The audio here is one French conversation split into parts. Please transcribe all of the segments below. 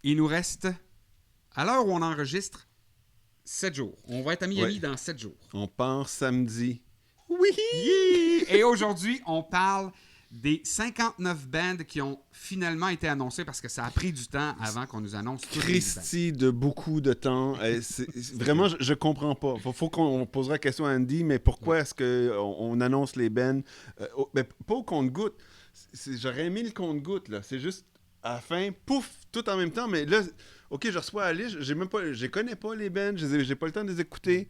il nous reste, à l'heure où on enregistre, 7 jours. On va être à Miami dans 7 jours. On part samedi. Oui! Et aujourd'hui, on parle des 59 bands qui ont finalement été annoncées parce que ça a pris du temps avant qu'on nous annonce toutes les bands. Christy de beaucoup de temps. Vraiment, je comprends pas. Faut qu'on posera la question à Andy, mais pourquoi est-ce qu'on annonce les bands? Ben, pas au compte-goutte. J'aurais aimé le compte-goutte, là. C'est juste, à la fin, pouf, tout en même temps. Mais là, OK, je reçois la liste. Je connais pas les bands. J'ai pas le temps de les écouter.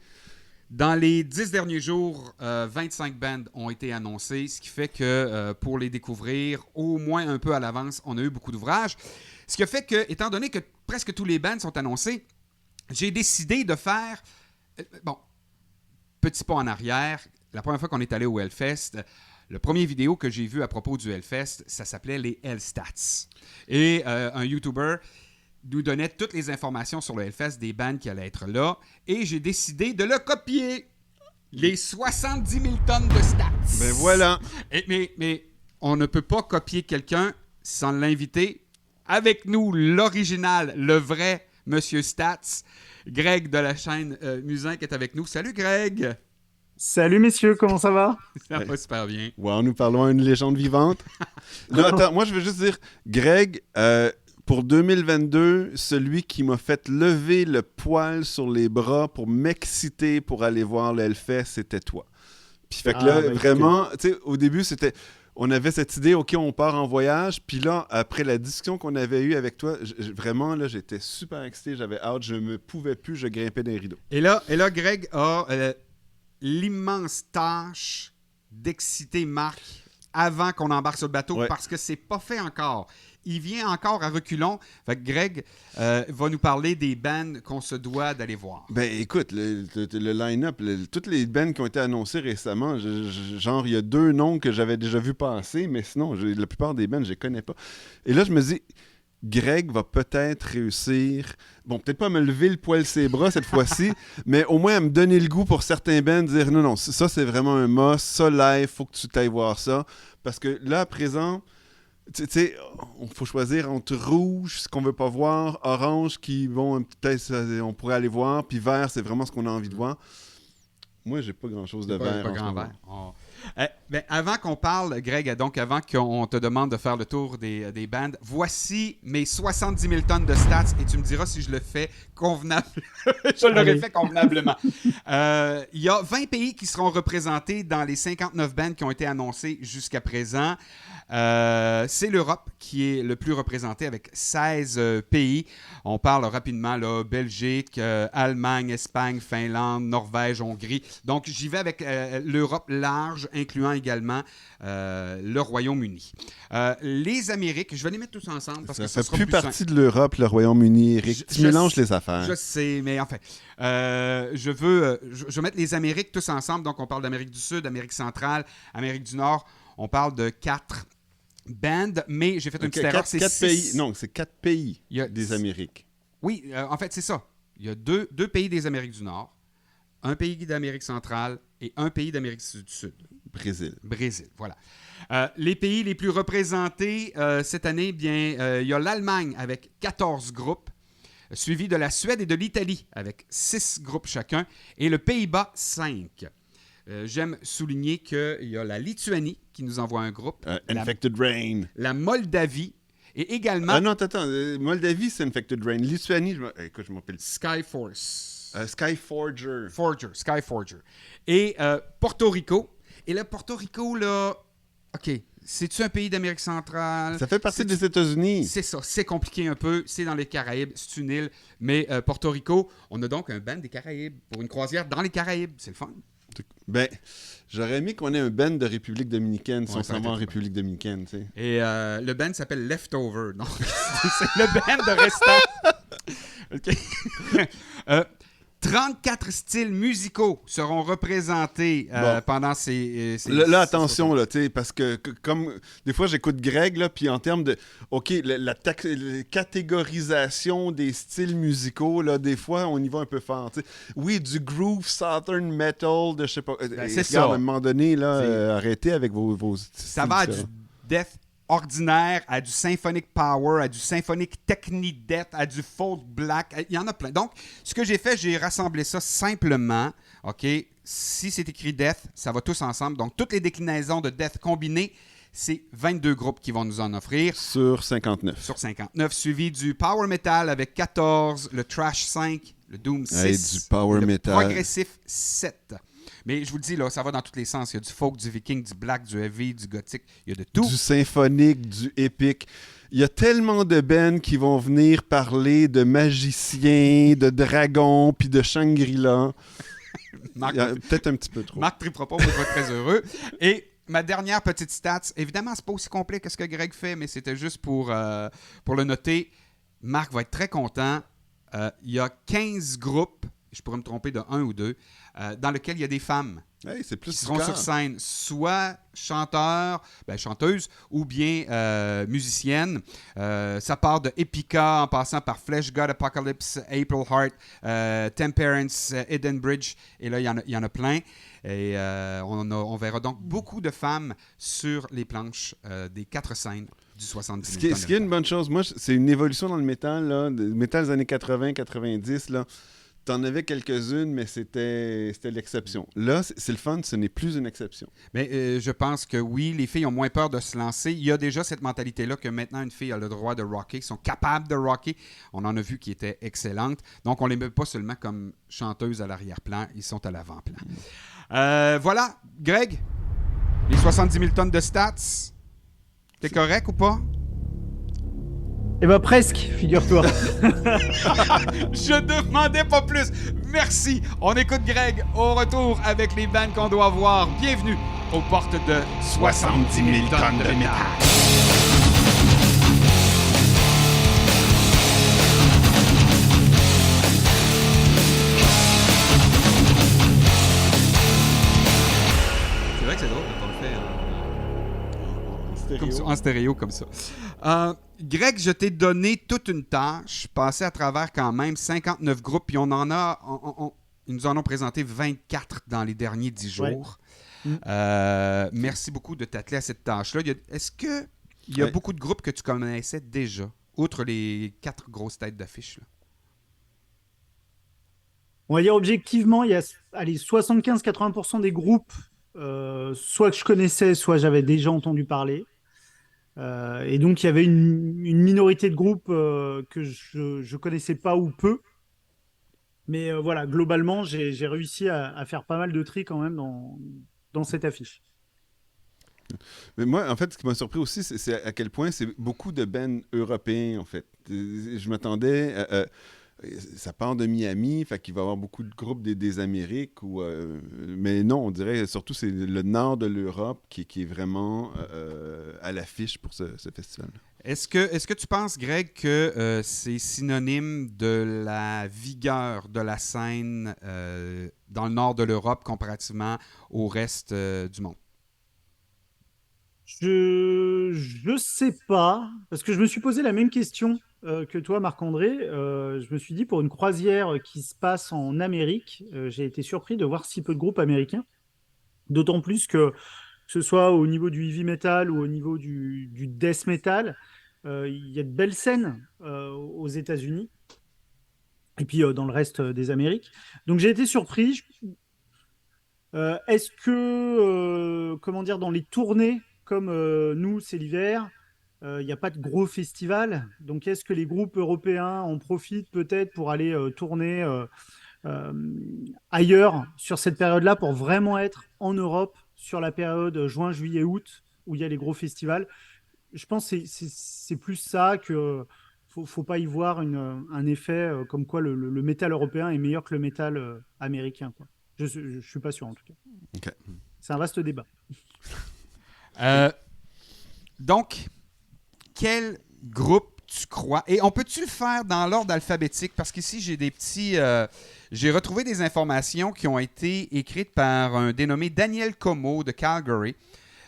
Dans les 10 derniers jours, 25 bands ont été annoncées, ce qui fait que pour les découvrir au moins un peu à l'avance, on a eu beaucoup d'ouvrages. Ce qui a fait que, étant donné que presque tous les bands sont annoncés, j'ai décidé de faire... petit pas en arrière. La première fois qu'on est allé au Hellfest, le premier vidéo que j'ai vu à propos du Hellfest, ça s'appelait les Hellstats. Et un YouTuber nous donnait toutes les informations sur le Hellfest des bands qui allaient être là. Et j'ai décidé de le copier. Les 70 000 tonnes de stats. Ben voilà. Mais on ne peut pas copier quelqu'un sans l'inviter. Avec nous, l'original, le vrai Monsieur Stats, Greg de la chaîne Musin qui est avec nous. Salut Greg! Salut messieurs, comment ça va? Ça va super bien. Wow, nous parlons à une légende vivante. Là, attends, moi je veux juste dire, Greg, pour 2022, celui qui m'a fait lever le poil sur les bras pour m'exciter pour aller voir le Hellfest, c'était toi. Puis fait que là, vraiment, tu sais, au début, on avait cette idée, OK, on part en voyage. Puis là, après la discussion qu'on avait eue avec toi, vraiment, là, j'étais super excité, j'avais hâte, je me pouvais plus, je grimpais dans les rideaux. Et là Greg a l'immense tâche d'exciter Marc avant qu'on embarque sur le bateau parce que c'est pas fait encore. Il vient encore à reculons. Fait que Greg va nous parler des bands qu'on se doit d'aller voir. Ben écoute, le line-up, toutes les bands qui ont été annoncées récemment, genre il y a 2 noms que j'avais déjà vu passer, mais sinon, la plupart des bands, je les connais pas. Et là, je me dis, Greg va peut-être réussir, bon, peut-être pas à me lever le poil ses bras cette fois-ci, mais au moins à me donner le goût pour certains bands, dire non, ça c'est vraiment un must, ça live, faut que tu t'ailles voir ça. Parce que là, à présent... Tu sais, il faut choisir entre rouge, ce qu'on veut pas voir, orange, qui, bon, peut-être on pourrait aller voir, puis vert, c'est vraiment ce qu'on a envie de voir. Moi, j'ai pas grand-chose de vert. Pas grand vert. Oh. Ben, avant qu'on parle, Greg, donc avant qu'on te demande de faire le tour des bands, voici mes 70 000 tonnes de stats et tu me diras si je le fais convenablement. Je l'aurais fait convenablement. Il y a 20 pays qui seront représentés dans les 59 bands qui ont été annoncés jusqu'à présent. C'est l'Europe qui est le plus représenté avec 16 pays. On parle rapidement, là, Belgique, Allemagne, Espagne, Finlande, Norvège, Hongrie. Donc, j'y vais avec l'Europe large, incluant également le Royaume-Uni. Les Amériques, je vais les mettre tous ensemble parce que ça sera plus plus partie simple. de l'Europe, le Royaume-Uni, Eric. Tu mélanges les affaires. Je sais, mais enfin, je vais mettre les Amériques tous ensemble. Donc, on parle d'Amérique du Sud, Amérique centrale, Amérique du Nord. On parle de 4 bands, mais j'ai fait une petite erreur. C'est 4 6 pays. Non, c'est 4 pays des Amériques. Oui, en fait, c'est ça. Il y a deux pays des Amériques du Nord, un pays d'Amérique centrale et un pays d'Amérique du Sud. Brésil, voilà. Les pays les plus représentés cette année, bien, il y a l'Allemagne avec 14 groupes, suivi de la Suède et de l'Italie avec 6 groupes chacun, et le Pays-Bas, 5. J'aime souligner qu'il y a la Lituanie qui nous envoie un groupe. Infected Rain. La Moldavie. Et également... Ah non, attends. Moldavie, c'est Infected Rain. Lituanie, écoute, je m'appelle... Skyforce. Skyforger. Skyforger. Et Porto Rico. Et là, Porto Rico, là... OK. C'est-tu un pays d'Amérique centrale? Ça fait partie des États-Unis. C'est ça. C'est compliqué un peu. C'est dans les Caraïbes. C'est une île. Mais Porto Rico, on a donc un band des Caraïbes pour une croisière dans les Caraïbes. C'est le fun. Ben, j'aurais aimé qu'on ait un band de République dominicaine si on s'en va en République dominicaine, tu sais. Et le band s'appelle Leftover. Donc, c'est le band de restant. OK. 34 styles musicaux seront représentés pendant ces là, attention, là, tu sais, parce que comme des fois, j'écoute Greg, là, puis en termes de, OK, la catégorisation des styles musicaux, là, des fois, on y va un peu fort, tu sais. Oui, du groove, southern metal, de je sais pas... c'est ça. À un moment donné, là, arrêtez avec vos ça va du death ordinaire à du symphonic power, à du symphonic techni-death, à du folk black. Il y en a plein. Donc, ce que j'ai fait, j'ai rassemblé ça simplement. OK? Si c'est écrit death, ça va tous ensemble. Donc, toutes les déclinaisons de death combinées, c'est 22 groupes qui vont nous en offrir. Sur 59. Sur 59, suivi du power metal avec 14, le trash 5, le doom 6, du power le metal. progressif 7. Mais je vous le dis, là, ça va dans tous les sens. Il y a du folk, du viking, du black, du heavy, du gothique. Il y a de tout. Du symphonique, du épique. Il y a tellement de bands qui vont venir parler de magiciens, de dragons, puis de Shangri-La. Marc, Peut-être un petit peu trop. Marc Tripropos, moi, je vais être très heureux. Et ma dernière petite stats, évidemment, c'est pas aussi complet que ce que Greg fait, mais c'était juste pour le noter. Marc va être très content. Il y a 15 groupes, je pourrais me tromper de 1 ou 2, dans lesquels il y a des femmes Hey, c'est plus qui du seront corps. sur scène, soit chanteuses ou bien musiciennes. Ça part de Epica en passant par Flesh God Apocalypse, April Heart, Temperance, Eden Bridge, et là, il y en a plein. Et on verra donc beaucoup de femmes sur les planches des 4 scènes du 70 000 Ce qui est une bonne chose, moi, c'est une évolution dans le métal, là, le métal des années 80-90, là. T'en avais quelques-unes, mais c'était l'exception. Là, c'est le fun, ce n'est plus une exception. Mais je pense que oui, les filles ont moins peur de se lancer. Il y a déjà cette mentalité-là que maintenant, une fille a le droit de rocker, ils sont capables de rocker. On en a vu qui étaient excellentes. Donc, on ne les met pas seulement comme chanteuses à l'arrière-plan, ils sont à l'avant-plan. Voilà, Greg, les 70 000 tonnes de stats, t'es correct ou pas? Eh ben presque, figure-toi. Je demandais pas plus. Merci. On écoute Greg au retour avec les bands qu'on doit voir. Bienvenue aux portes de 70 000 tonnes de métal. C'est vrai que c'est drôle quand on le fait en stéréo comme ça. Greg, je t'ai donné toute une tâche, passé à travers quand même 59 groupes, puis ils nous en ont présenté 24 dans les derniers 10 jours. Ouais. Merci beaucoup de t'atteler à cette tâche-là. Est-ce qu'il y a beaucoup de groupes que tu connaissais déjà, outre les 4 grosses têtes d'affiche, là? On va dire objectivement, il y a 75-80% des groupes, soit que je connaissais, soit j'avais déjà entendu parler. Et donc, il y avait une minorité de groupes que je ne connaissais pas ou peu. Mais voilà, globalement, j'ai réussi à faire pas mal de tri quand même dans cette affiche. Mais moi, en fait, ce qui m'a surpris aussi, c'est à quel point c'est beaucoup de bands européens, en fait. Je m'attendais... ça part de Miami, fait qu'il va y avoir beaucoup de groupes des Amériques. Mais non, on dirait surtout c'est le nord de l'Europe qui est vraiment à l'affiche pour ce festival. Est-ce que tu penses, Greg, que c'est synonyme de la vigueur de la scène dans le nord de l'Europe comparativement au reste du monde? Je sais pas, parce que je me suis posé la même question que toi, Marc-André. Je me suis dit, pour une croisière qui se passe en Amérique, j'ai été surpris de voir si peu de groupes américains. D'autant plus que ce soit au niveau du heavy metal ou au niveau du death metal, il y a de belles scènes aux États-Unis et puis dans le reste des Amériques. Donc j'ai été surpris. Est-ce que, comment dire, dans les tournées, comme nous, c'est l'hiver, il n'y a pas de gros festival. Donc, est-ce que les groupes européens en profitent peut-être pour aller tourner ailleurs sur cette période-là pour vraiment être en Europe sur la période juin, juillet, août où il y a les gros festivals? Je pense que c'est plus ça que faut pas y voir un effet comme quoi le métal européen est meilleur que le métal américain, quoi. Je suis pas sûr en tout cas. Okay. C'est un vaste débat. Donc, quel groupe tu crois? Et on peut-tu le faire dans l'ordre alphabétique? Parce qu'ici, j'ai des petits... j'ai retrouvé des informations qui ont été écrites par un dénommé Daniel Como de Calgary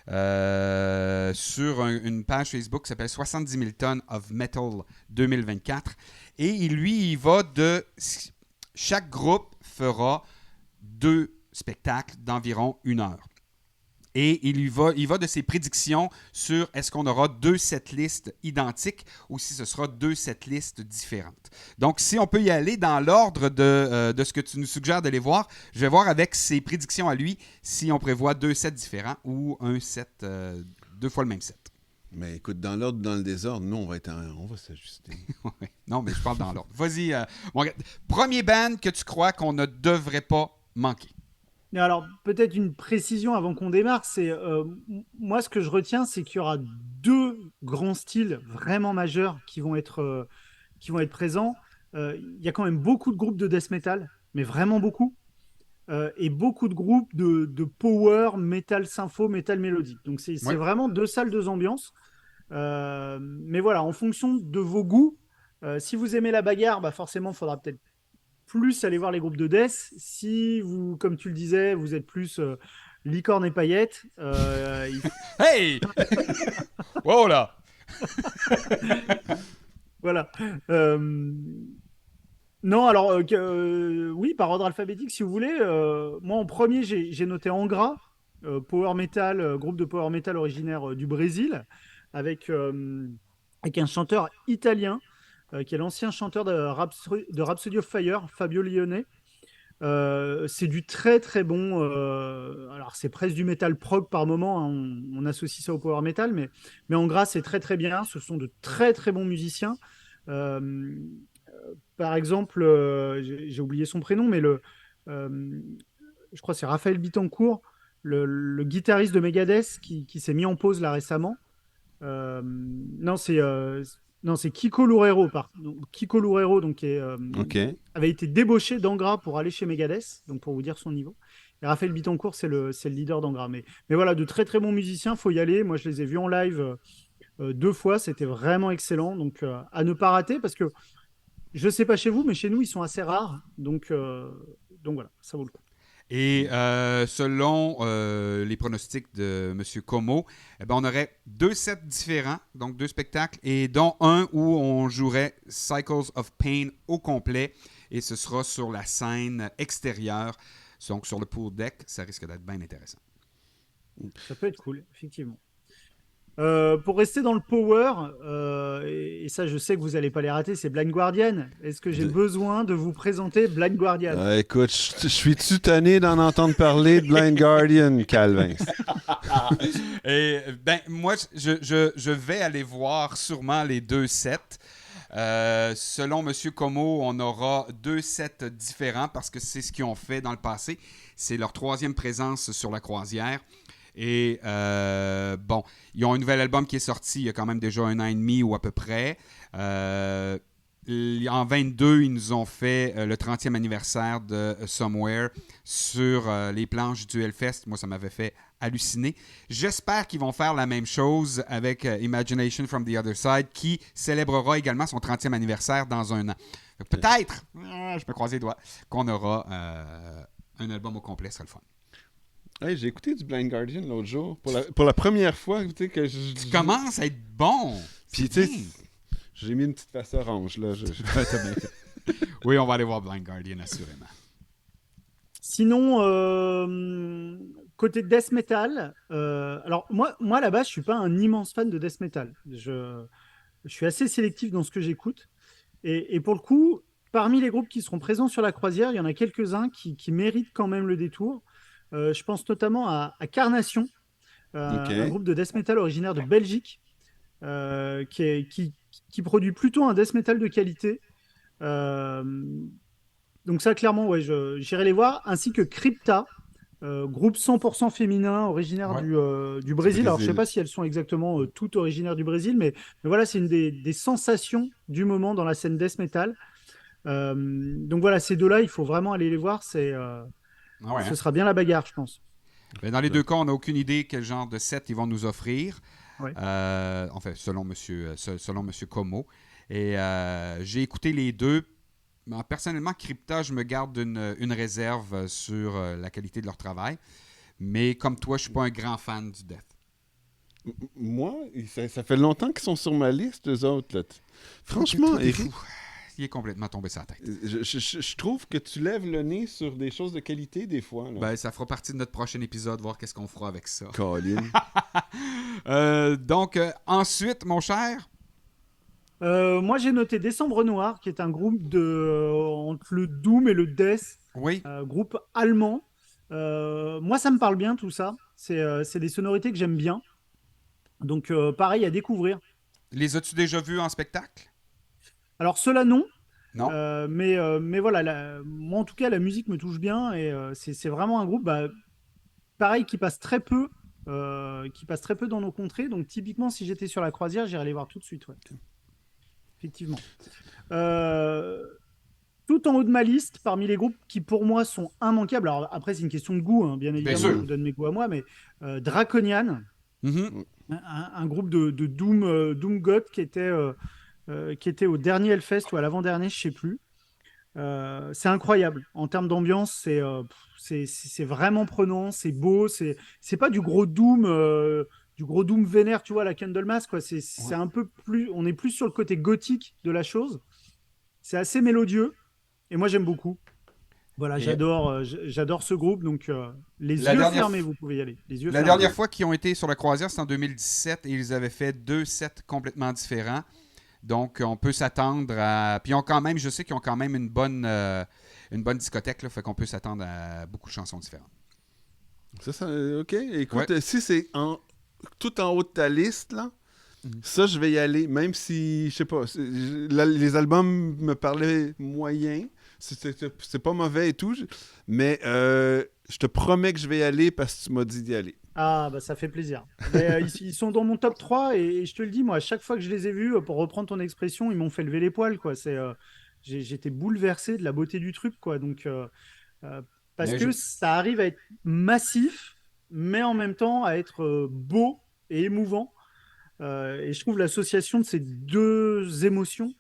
sur une page Facebook qui s'appelle 70 000 tonnes of metal 2024. Et il va de... Chaque groupe fera 2 spectacles d'environ 1 heure. Et il va de ses prédictions sur est-ce qu'on aura 2 setlists identiques ou si ce sera 2 setlists différentes. Donc, si on peut y aller dans l'ordre de ce que tu nous suggères d'aller voir, je vais voir avec ses prédictions à lui si on prévoit 2 sets différents ou un set, 2 fois le même set. Mais écoute, dans l'ordre ou dans le désordre, nous, on va s'ajuster. Ouais. Non, mais je parle dans l'ordre. Vas-y. Premier band que tu crois qu'on ne devrait pas manquer. Alors, peut-être une précision avant qu'on démarre, c'est moi ce que je retiens, c'est qu'il y aura 2 grands styles vraiment majeurs qui vont être présents. Il y a quand même beaucoup de groupes de death metal, mais vraiment beaucoup, et beaucoup de groupes de power, metal sympho, metal mélodique. Donc c'est vraiment 2 salles, 2 ambiances. Mais voilà, en fonction de vos goûts, si vous aimez la bagarre, bah forcément, il faudra peut-être plus aller voir les groupes de death. Si vous, comme tu le disais, vous êtes plus licorne et paillettes, Hey! Wow là! voilà. Non, alors oui, par ordre alphabétique, si vous voulez. Moi, en premier, j'ai noté Angra, power metal, groupe de power metal originaire du Brésil, avec un chanteur italien qui est l'ancien chanteur de Rhapsody of Fire, Fabio Lione. C'est du très très bon. Alors c'est presque du metal prog par moment, hein, on associe ça au power metal, mais en gras c'est très très bien. Ce sont de très très bons musiciens. Euh, Par exemple, j'ai oublié son prénom, mais je crois que c'est Raphaël Bittencourt, le guitariste de Megadeth qui s'est mis en pause là récemment. Non, c'est Kiko Loureiro. Kiko Loureiro, donc, avait été débauché d'Angra pour aller chez Megadeth, donc pour vous dire son niveau. Et Raphaël Bittencourt, c'est le leader d'Angra. Mais voilà, de très très bons musiciens, faut y aller. Moi, je les ai vus en live 2 fois, c'était vraiment excellent. Donc, à ne pas rater, parce que je sais pas chez vous, mais chez nous, ils sont assez rares. Donc voilà, ça vaut le coup. Et selon les pronostics de M. Como, eh ben, on aurait 2 sets différents, donc 2 spectacles, et dont un où on jouerait Cycles of Pain au complet, et ce sera sur la scène extérieure, donc sur le pool deck. Ça risque d'être bien intéressant. Ça peut être cool, effectivement. Pour rester dans le power, et ça je sais que vous n'allez pas les rater, c'est Blind Guardian. Est-ce que j'ai besoin de vous présenter Blind Guardian? Écoute, je suis tanné d'en entendre parler de Blind Guardian, Calvin. Et ben moi, je vais aller voir sûrement les 2 sets. Selon M. Como, on aura 2 sets différents parce que c'est ce qu'ils ont fait dans le passé. C'est leur 3e présence sur la croisière. Et bon, ils ont un nouvel album qui est sorti il y a quand même déjà 1 an et demi ou à peu près. En 22, ils nous ont fait le 30e anniversaire de Somewhere sur les planches du Hellfest. Moi, ça m'avait fait halluciner. J'espère qu'ils vont faire la même chose avec Imagination from the Other Side, qui célébrera également son 30e anniversaire dans 1 an. Peut-être, je peux croiser les doigts, qu'on aura un album au complet, ce serait le fun. Hey, j'ai écouté du Blind Guardian l'autre jour. Pour la première fois, tu sais, que tu commences à être bon. Puis, tu sais, j'ai mis une petite face orange, là. Oui, on va aller voir Blind Guardian, assurément. Sinon, côté death metal, alors moi à la base, je suis pas un immense fan de death metal. Je suis assez sélectif dans ce que j'écoute. Et pour le coup, parmi les groupes qui seront présents sur la croisière, il y en a quelques-uns qui méritent quand même le détour. Je pense notamment à Carnation, un groupe de death metal originaire de Belgique, qui produit plutôt un death metal de qualité. Donc ça, clairement, ouais, j'irai les voir, ainsi que Crypta, groupe 100% féminin originaire du Brésil. Alors je sais pas si elles sont exactement toutes originaires du Brésil, mais voilà, c'est une des sensations du moment dans la scène death metal. Donc voilà, ces 2-là, il faut vraiment aller les voir. Ce sera bien la bagarre, je pense. Mais dans les 2 cas, on n'a aucune idée quel genre de set ils vont nous offrir. Ouais. Enfin, selon Monsieur Como. Et j'ai écouté les 2. Personnellement, Crypta, je me garde une réserve sur la qualité de leur travail. Mais comme toi, je ne suis pas un grand fan du death. Moi, ça fait longtemps qu'ils sont sur ma liste, eux autres. Là. Franchement, Il qui est complètement tombé sur la tête. Je trouve que tu lèves le nez sur des choses de qualité des fois. Là. Ben, ça fera partie de notre prochain épisode, voir qu'est-ce qu'on fera avec ça. Colin. Donc, ensuite, mon cher... Moi, j'ai noté Décembre Noir, qui est un groupe entre le Doom et le Death, Oui, groupe allemand. Moi, ça me parle bien tout ça. C'est des sonorités que j'aime bien. Donc, pareil à découvrir. les as-tu déjà vus en spectacle? Alors, cela non. Non? Mais voilà, moi en tout cas, la musique me touche bien et c'est vraiment un groupe, pareil, qui passe très peu dans nos contrées. Donc, typiquement, si j'étais sur la croisière, j'irais les voir tout de suite. Ouais. Effectivement. Euh, Tout en haut de ma liste, parmi les groupes qui pour moi sont immanquables, alors après c'est une question de goût, hein, bien évidemment, sûr. je vous donne mes goûts à moi, mais Draconian, Mhm. un groupe de Doom Goth qui était au dernier Hellfest ou à l'avant-dernier, je sais plus. C'est incroyable. En termes d'ambiance, c'est vraiment prenant, c'est beau, c'est pas du gros Doom vénère, tu vois, la Candlemas, quoi. C'est un peu plus, on est plus sur le côté gothique de la chose. C'est assez mélodieux et moi j'aime beaucoup. Voilà, Et j'adore ce groupe, donc les La yeux dernière fermés, f- vous pouvez y aller. Les yeux la fermés. dernière fois qu'ils ont été sur la croisière, c'était en 2017 et ils avaient fait 2 sets complètement différents. Donc, on peut s'attendre à... Puis, je sais qu'ils ont quand même une bonne discothèque, là, fait qu'on peut s'attendre à beaucoup de chansons différentes. Ça, OK. Écoute, Ouais. si c'est tout en haut de ta liste, là, Mhm. ça, je vais y aller. Même si, je sais pas, les albums me parlaient moyen. C'est pas mauvais et tout. Mais je te promets que je vais y aller parce que tu m'as dit d'y aller. Ah, bah ça fait plaisir. Mais, ils sont dans mon top 3 et je te le dis, moi, à chaque fois que je les ai vus, pour reprendre ton expression, ils m'ont fait lever les poils, quoi. J'étais bouleversé de la beauté du truc, quoi. Donc, parce Mais que ça arrive à être massif, mais en même temps à être beau et émouvant. Et je trouve l'association de ces deux émotions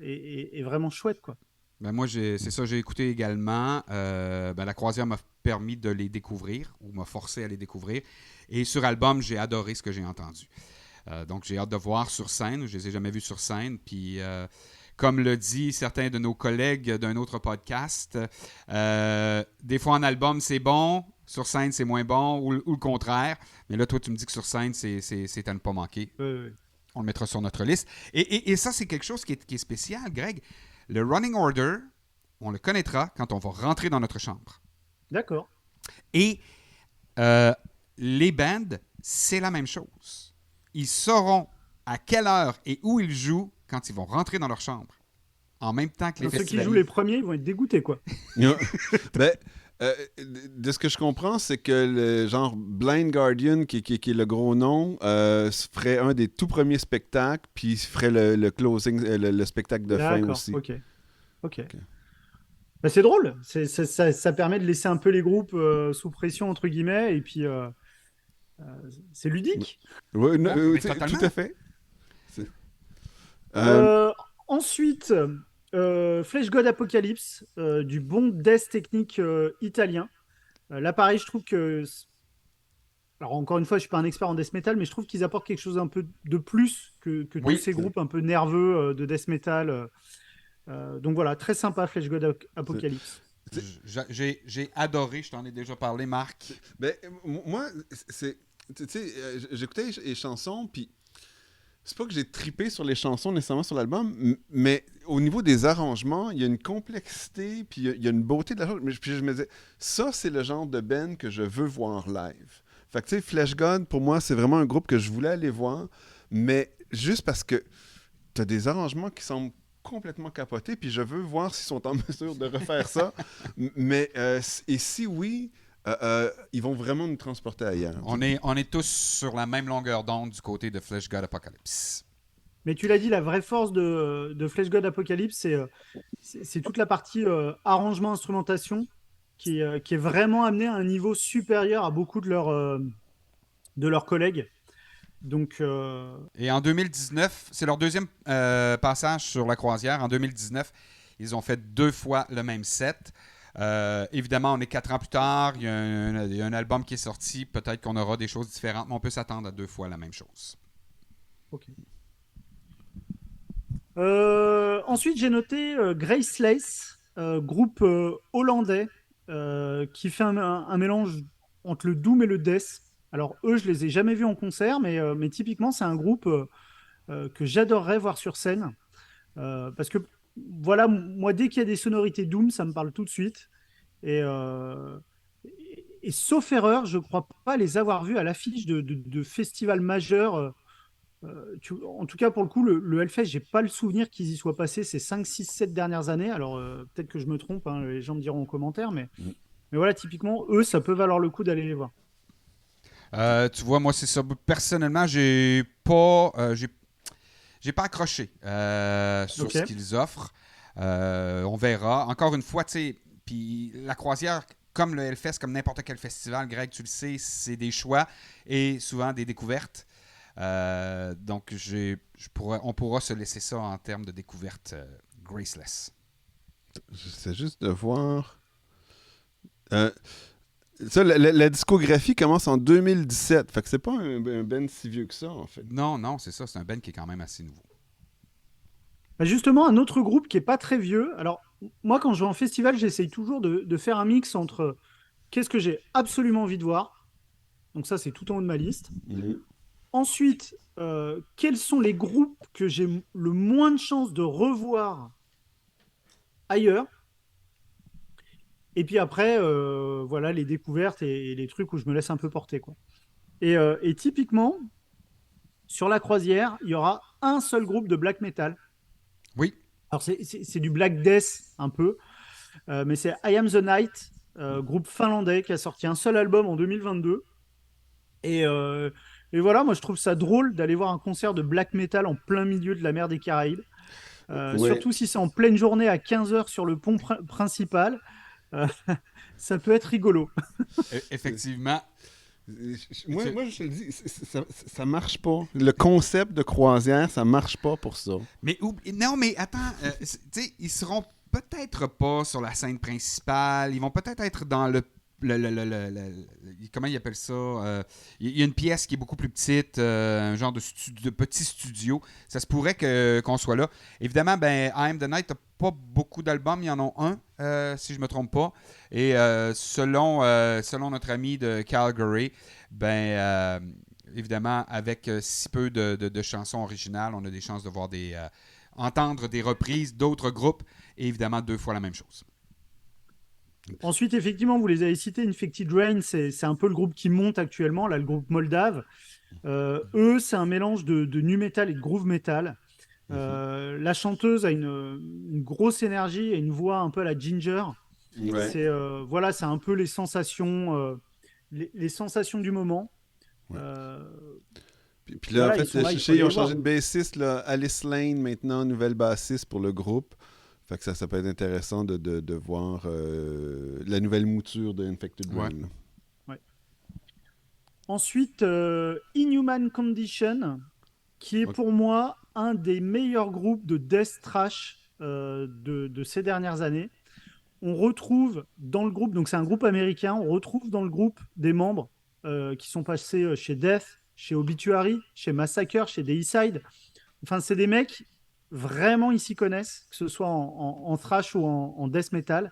est vraiment chouette, quoi. Ben moi, c'est ça, j'ai écouté également. La croisière m'a permis de les découvrir, ou m'a forcé à les découvrir. Et sur album, j'ai adoré ce que j'ai entendu. Donc, j'ai hâte de voir sur scène. Je les ai jamais vus sur scène. Puis, comme le dit certains de nos collègues d'un autre podcast, des fois en album, c'est bon. Sur scène, c'est moins bon, ou le contraire. Mais là, toi, tu me dis que sur scène, c'est à ne pas manquer. Ouais. On le mettra sur notre liste. Et ça, c'est quelque chose qui est spécial, Greg. Le running order, on le connaîtra quand on va rentrer dans notre chambre. D'accord. Et les bands, c'est la même chose. Ils sauront à quelle heure et où ils jouent quand ils vont rentrer dans leur chambre. En même temps que les Donc, ceux qui festivaliers. jouent les premiers, ils vont être dégoûtés, quoi. Ben, de ce que je comprends, c'est que le genre Blind Guardian, qui est le gros nom, ferait un des tout premiers spectacles, puis il ferait le closing, le spectacle de fin D'accord, aussi. ok. Bah, c'est drôle. Ça permet de laisser un peu les groupes sous pression, entre guillemets, et puis c'est ludique. Ouais, non, Ouais, mais tout totalement. à fait. C'est- Ensuite, Flesh God Apocalypse, du bon death technique italien. Là, pareil, je trouve que. Alors, encore une fois, je suis pas un expert en death metal, mais je trouve qu'ils apportent quelque chose un peu de plus que tous Oui. ces groupes un peu nerveux de death metal. Donc voilà, très sympa, Flesh God Apocalypse. J'ai adoré, je t'en ai déjà parlé, Marc. Ben, moi, c'est. Tu sais, j'écoutais les chansons, puis c'est pas que j'ai tripé sur les chansons nécessairement sur l'album, mais au niveau des arrangements, il y a une complexité, puis il y a une beauté de la chose. Puis je me disais, ça, c'est le genre de band que je veux voir live. Fait que, tu sais, Flesh God, pour moi, c'est vraiment un groupe que je voulais aller voir, mais juste parce que t'as des arrangements qui semblent complètement capotés, puis je veux voir s'ils sont en mesure de refaire ça. Mais, et si oui, ils vont vraiment nous transporter ailleurs. On est tous sur la même longueur d'onde du côté de Flesh God Apocalypse. Mais tu l'as dit, la vraie force de Flesh God Apocalypse, c'est toute la partie arrangement, instrumentation qui est vraiment amenée à un niveau supérieur à beaucoup de leurs collègues. Donc, Et en 2019, c'est leur deuxième passage sur la croisière. En 2019, ils ont fait 2 fois le même set. Évidemment, on est 4 ans plus tard. Il y a un album qui est sorti. Peut-être qu'on aura des choses différentes, mais on peut s'attendre à 2 fois la même chose. ok. Ensuite, j'ai noté Graceless, groupe hollandais qui fait un mélange entre le doom et le death. Alors eux, je les ai jamais vus en concert, mais typiquement, c'est un groupe que j'adorerais voir sur scène. Parce que voilà, moi, dès qu'il y a des sonorités doom, ça me parle tout de suite. Et, euh, et sauf erreur, je crois pas les avoir vus à l'affiche de festivals majeurs. En tout cas, pour le coup, le Hellfest, j'ai pas le souvenir qu'ils y soient passés ces 5, 6, 7 dernières années. Alors, peut-être que je me trompe, hein, les gens me diront en commentaire, mais voilà, typiquement, eux, ça peut valoir le coup d'aller les voir. Tu vois, moi, c'est ça. Personnellement, j'ai pas accroché sur Ok. ce qu'ils offrent. On verra. Encore une fois, tu sais, puis la croisière, comme le Hellfest, comme n'importe quel festival, Greg, tu le sais, c'est des choix et souvent des découvertes. Donc, on pourra se laisser ça en termes de découverte graceless. J'essaie juste de voir. Euh, Ça, la discographie commence en 2017. Fait que c'est pas un band si vieux que ça, en fait. Non, non, c'est ça. C'est un band qui est quand même assez nouveau. Bah, justement, un autre groupe qui est pas très vieux. Alors, moi, quand je vais en festival, j'essaye toujours de faire un mix entre qu'est-ce que j'ai absolument envie de voir. Donc, ça, c'est tout en haut de ma liste. Mhm. Ensuite, quels sont les groupes que j'ai le moins de chances de revoir ailleurs. Et puis après, voilà, les découvertes et les trucs où je me laisse un peu porter, quoi. Et typiquement, sur la croisière, il y aura un seul groupe de black metal. Oui. Alors, c'est du black death, un peu, mais c'est I Am the Night, groupe finlandais qui a sorti un seul album en 2022. Et, euh, et voilà, moi, je trouve ça drôle d'aller voir un concert de black metal en plein milieu de la mer des Caraïbes. Ouais. Surtout si c'est en pleine journée à 15 heures sur le pont principal. Euh, ça peut être rigolo. Effectivement. Moi, je te le dis, ça marche pas. Le concept de croisière, ça marche pas pour ça. Mais non, mais attends, tu sais, ils seront peut-être pas sur la scène principale. Ils vont peut-être être dans comment ils appellent ça? Il y a une pièce qui est beaucoup plus petite, un genre de petit studio. Ça se pourrait qu'on soit là. Évidemment, ben, I Am the Night n'a pas beaucoup d'albums. Il y en a un, si je me trompe pas. Et selon notre ami de Calgary, ben, évidemment, avec si peu de chansons originales, on a des chances de voir entendre des reprises d'autres groupes et évidemment 2 fois la même chose. Ensuite, effectivement, vous les avez cités, Infected Rain, c'est un peu le groupe qui monte actuellement, là, le groupe moldave. Eux, c'est un mélange de nu metal et de groove metal. Mhm. La chanteuse a une grosse énergie et une voix un peu à la Ginger. Ouais. Voilà, c'est un peu les sensations du moment. Ouais. Euh, Puis là, en voilà, ils fait, sont là, je il faut sais, ils aller ont les voir. changé de bassiste, là. Alice Lane, maintenant, nouvelle bassiste pour le groupe. Fait que ça peut être intéressant de voir la nouvelle mouture de Infected Ouais. Rain. Ouais. Ensuite, Inhuman Condition, qui est Ok. pour moi un des meilleurs groupes de death thrash de ces dernières années. On retrouve dans le groupe, donc c'est un groupe américain, on retrouve dans le groupe des membres qui sont passés chez Death, chez Obituary, chez Massacre, chez Deicide. Enfin, c'est des mecs, vraiment, ils s'y connaissent, que ce soit en thrash ou en death metal.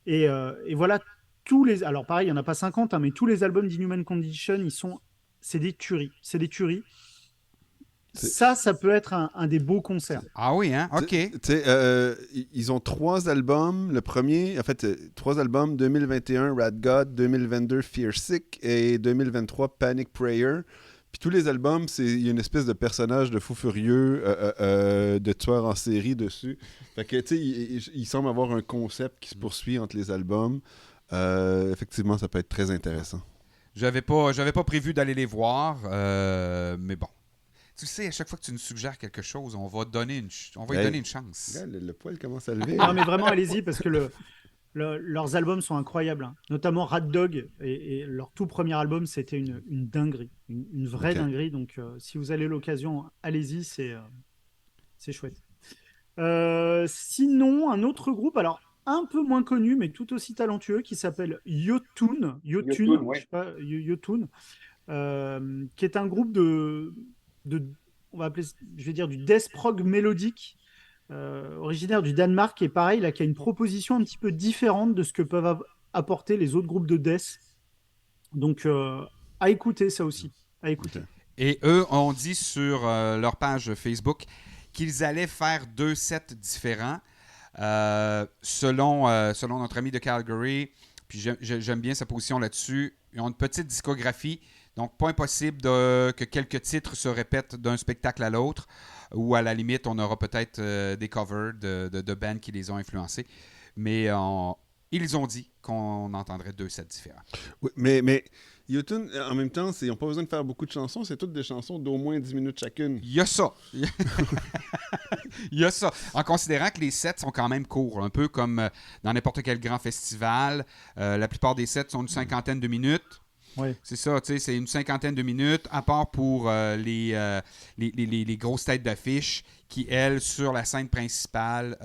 Et voilà, tous les. Alors, pareil, il n'y en a pas 50, hein, mais tous les albums d'Inhuman Condition, c'est des tueries. C'est des tueries. C'est- Ça peut être un des beaux concerts. Ah oui, hein? Tu OK. sais, ils ont 3 albums. Le premier, en fait, 3 albums 2021, Rad God, 2022, Fear Sick et 2023, Panic Prayer. Puis tous les albums, il y a une espèce de personnage de fou furieux, de tueur en série dessus. Fait que, tu sais, il semble avoir un concept qui se poursuit entre les albums. Effectivement, ça peut être très intéressant. J'avais pas prévu d'aller les voir, mais bon. Tu sais, à chaque fois que tu nous suggères quelque chose, on va y Hey, donner une chance. regarde, le poil commence à lever. Non, Là. mais vraiment, allez-y, parce que leurs albums sont incroyables, hein. Notamment Rat Dog, et leur tout premier album, c'était une dinguerie, une vraie OK. dinguerie. Donc, si vous avez l'occasion, allez-y, c'est chouette. Sinon, un autre groupe, alors un peu moins connu, mais tout aussi talentueux, qui s'appelle Yotun, YouTube, Yotun, je oui. sais pas, Yotun, qui est un groupe de, on va appeler, je vais dire, du death prog mélodique. originaire du Danemark, et pareil, là, qui a une proposition un petit peu différente de ce que peuvent apporter les autres groupes de death. Donc, à écouter ça aussi. À écouter. Ok. Et eux ont dit sur leur page Facebook qu'ils allaient faire 2 sets différents selon notre ami de Calgary. Puis j'aime bien sa position là-dessus. Ils ont une petite discographie, donc pas impossible que quelques titres se répètent d'un spectacle à l'autre, ou à la limite, on aura peut-être des covers de bands qui les ont influencés. Mais ils ont dit qu'on entendrait 2 sets différents. Oui, mais U2, en même temps, ils n'ont pas besoin de faire beaucoup de chansons. C'est toutes des chansons d'au moins 10 minutes chacune. Il y a ça. Il y a ça. En considérant que les sets sont quand même courts, un peu comme dans n'importe quel grand festival. La plupart des sets sont une cinquantaine de minutes. Ouais. C'est ça, tu sais, c'est une cinquantaine de minutes, à part pour les grosses têtes d'affiche qui, elles, sur la scène principale,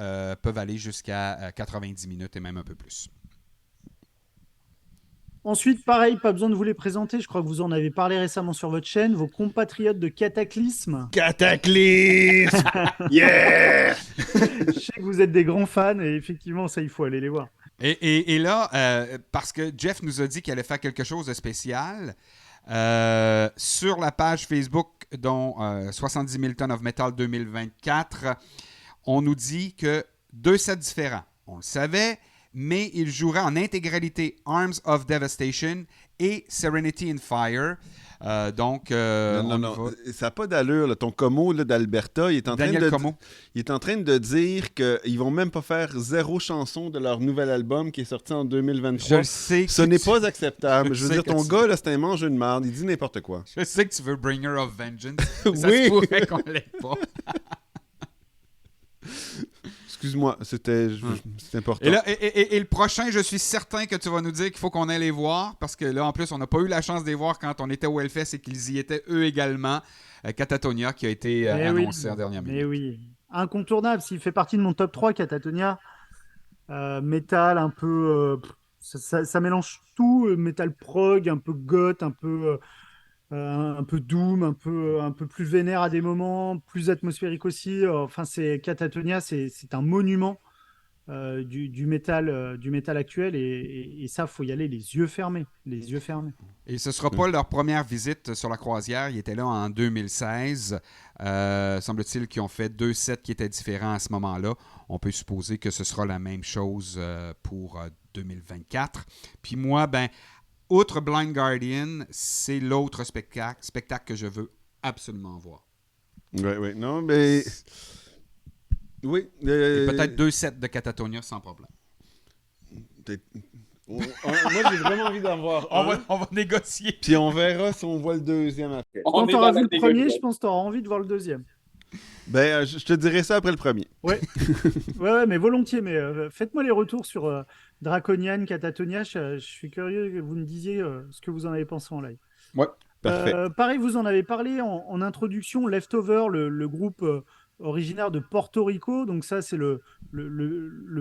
peuvent aller jusqu'à 90 minutes et même un peu plus. Ensuite, pareil, pas besoin de vous les présenter. Je crois que vous en avez parlé récemment sur votre chaîne. Vos compatriotes de Cataclysme. Cataclysme! Yeah! Je sais que vous êtes des grands fans et effectivement, ça, il faut aller les voir. Et là, parce que Jeff nous a dit qu'il allait faire quelque chose de spécial, sur la page Facebook dont 70 000 Tons of Metal 2024, on nous dit que 2 sets différents. On le savait, mais il jouera en intégralité Arms of Devastation et Serenity in Fire. Non, ça n'a pas d'allure. Là. Ton Como là, d'Alberta, il est en train de dire qu'ils vont même pas faire 0 chanson de leur nouvel album qui est sorti en 2023. Je le sais. Ce n'est pas acceptable. Je veux dire, ton gars, là, c'est un mangeur de merde. Il dit n'importe quoi. Je sais que tu veux Bringer of Vengeance. Ça Oui. se pourrait qu'on l'ait pas. Excuse-moi, c'est important. Et le prochain, je suis certain que tu vas nous dire qu'il faut qu'on aille les voir, parce que là, en plus, on n'a pas eu la chance de les voir quand on était au Hellfest et qu'ils y étaient eux également. Catatonia qui a été annoncé en dernière minute. Mais oui, incontournable. S'il fait partie de mon top 3, Catatonia, métal un peu... ça mélange tout, métal prog, un peu goth, un peu doom, un peu plus vénère à des moments, plus atmosphérique aussi. Enfin, Catatonia, c'est un monument du métal actuel et ça, faut y aller les yeux fermés, les yeux fermés. Et ce ne sera pas leur première visite sur la croisière. Ils étaient là en 2016. Semble-t-il qu'ils ont fait 2 sets qui étaient différents à ce moment-là. On peut supposer que ce sera la même chose pour 2024. Puis moi, outre Blind Guardian, c'est l'autre spectacle que je veux absolument voir. Oui. Non, mais... Oui. Et peut-être 2 sets de Catatonia sans problème. Moi, j'ai vraiment envie d'en voir on va négocier. Puis on verra si on voit le deuxième après. Quand tu auras vu le premier, je pense que tu auras envie de voir le deuxième. Je te dirai ça après le premier. Ouais, mais volontiers. Mais faites-moi les retours sur Draconian, Catatonia. Je suis curieux que vous me disiez ce que vous en avez pensé en live. Ouais, parfait. Pareil, vous en avez parlé en introduction. Leftover, le groupe originaire de Porto Rico. Donc ça, c'est le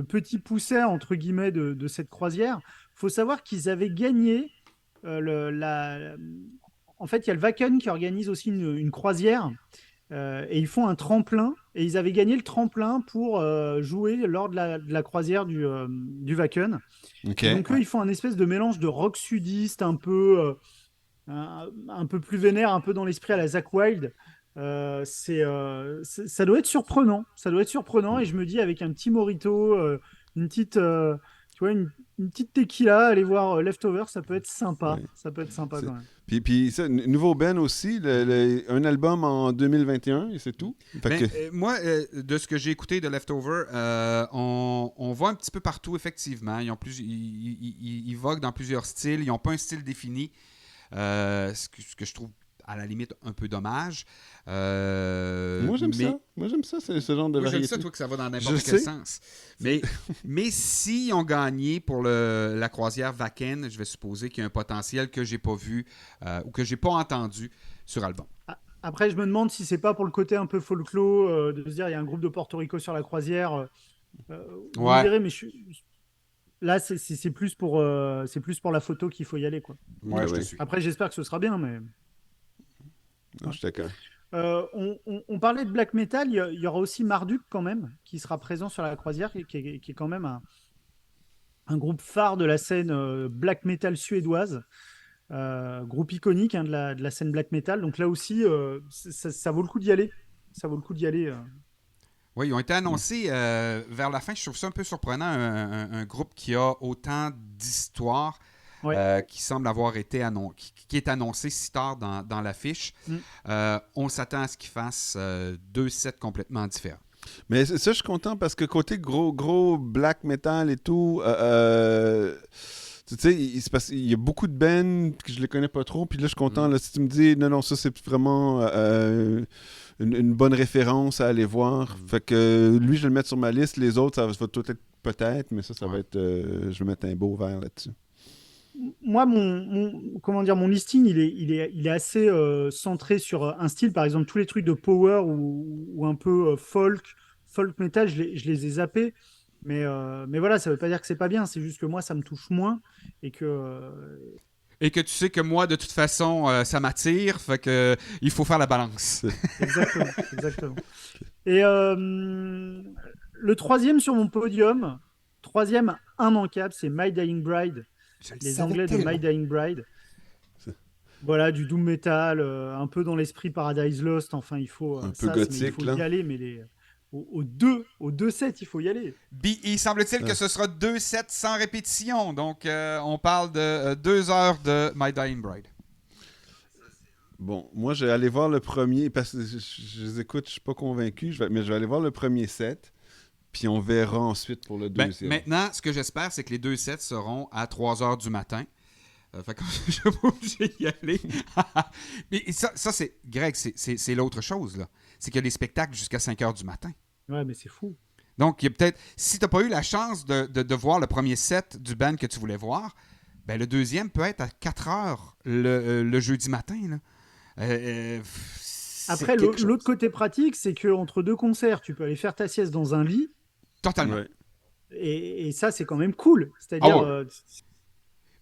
petit pousset, entre guillemets, de cette croisière. Il faut savoir qu'ils avaient gagné En fait, il y a le Wacken qui organise aussi une croisière. Et ils font un tremplin et ils avaient gagné le tremplin pour jouer lors de la croisière du Wacken. Okay. Donc eux, ils font un espèce de mélange de rock sudiste un peu plus vénère, un peu dans l'esprit à la Zakk Wylde. Ça doit être surprenant. Ça doit être surprenant et je me dis avec un petit mojito, une petite, tu vois, une petite tequila, aller voir Leftover, ça peut être sympa. Ouais. Ça peut être sympa quand même. Puis ça, nouveau Ben aussi, un album en 2021 et c'est tout. Moi, de ce que j'ai écouté de Leftover, on voit un petit peu partout, effectivement. Ils voguent dans plusieurs styles. Ils n'ont pas un style défini, ce que je trouve à la limite un peu dommage. Moi, j'aime ça, c'est ce genre de variété. J'aime ça, toi, que ça va dans n'importe quel sens. Mais s'ils ont gagné pour la croisière Wacken, je vais supposer qu'il y a un potentiel que j'ai pas vu ou que j'ai pas entendu sur album. Après, je me demande si c'est pas pour le côté un peu folklore, de se dire il y a un groupe de Porto Rico sur la croisière. Vous me direz, mais là, c'est plus pour la photo qu'il faut y aller, quoi. Ouais, je te suis. Après, j'espère que ce sera bien, mais... Non, je suis d'accord. On parlait de black metal, il y aura aussi Marduk quand même, qui sera présent sur la croisière, qui est quand même un groupe phare de la scène black metal suédoise, groupe iconique hein, de la scène black metal. Donc là aussi, ça vaut le coup d'y aller. Ça vaut le coup d'y aller. Oui, ils ont été annoncés vers la fin. Je trouve ça un peu surprenant, un groupe qui a autant d'histoire. Ouais. Qui semble avoir été qui est annoncé si tard dans l'affiche. On s'attend à ce qu'ils fassent 2 sets complètement différents. Mais ça, je suis content parce que côté gros black metal et tout, tu sais, il y a beaucoup de bands que je les connais pas trop. Puis là, je suis content. Là, si tu me dis, non, ça, c'est vraiment une bonne référence à aller voir. Fait que lui, je vais le mettre sur ma liste. Les autres, ça va tout être peut-être, mais ça va être. Je vais mettre un beau vert là-dessus. Moi, comment dire, mon listing, il est assez centré sur un style. Par exemple, tous les trucs de power ou un peu folk metal, je les ai zappés. Mais voilà, ça veut pas dire que c'est pas bien. C'est juste que moi, ça me touche moins et que. Et que tu sais que moi, de toute façon, ça m'attire. Fait que il faut faire la balance. Exactement, exactement. Et le troisième sur mon podium, troisième immanquable, c'est My Dying Bride. Les Anglais de My Dying Bride. Voilà, du doom metal, un peu dans l'esprit Paradise Lost. Enfin, il faut un peu gothique, il faut y aller, mais aux deux sets, il faut y aller. Il semble-t-il que ce sera 2 sets sans répétition. Donc, on parle de 2 heures de My Dying Bride. Bon, moi, je vais aller voir le premier, parce que je les écoute, je suis pas convaincu, mais je vais aller voir le premier set. Puis on verra ensuite pour le deuxième. Maintenant, ce que j'espère, c'est que les 2 sets seront à 3 heures du matin. Fait que je vais pas obligé d'y aller. Mais ça c'est Greg, c'est l'autre chose, là. C'est qu'il y a des spectacles jusqu'à 5 heures du matin. Ouais, mais c'est fou. Donc, il y a peut-être... Si tu n'as pas eu la chance de voir le premier set du band que tu voulais voir, ben le deuxième peut être à 4 heures le jeudi matin, là. Après, l'autre côté pratique, c'est qu'entre 2 concerts, tu peux aller faire ta sieste dans un lit. Totalement. Ouais. Et ça, c'est quand même cool. C'est-à-dire...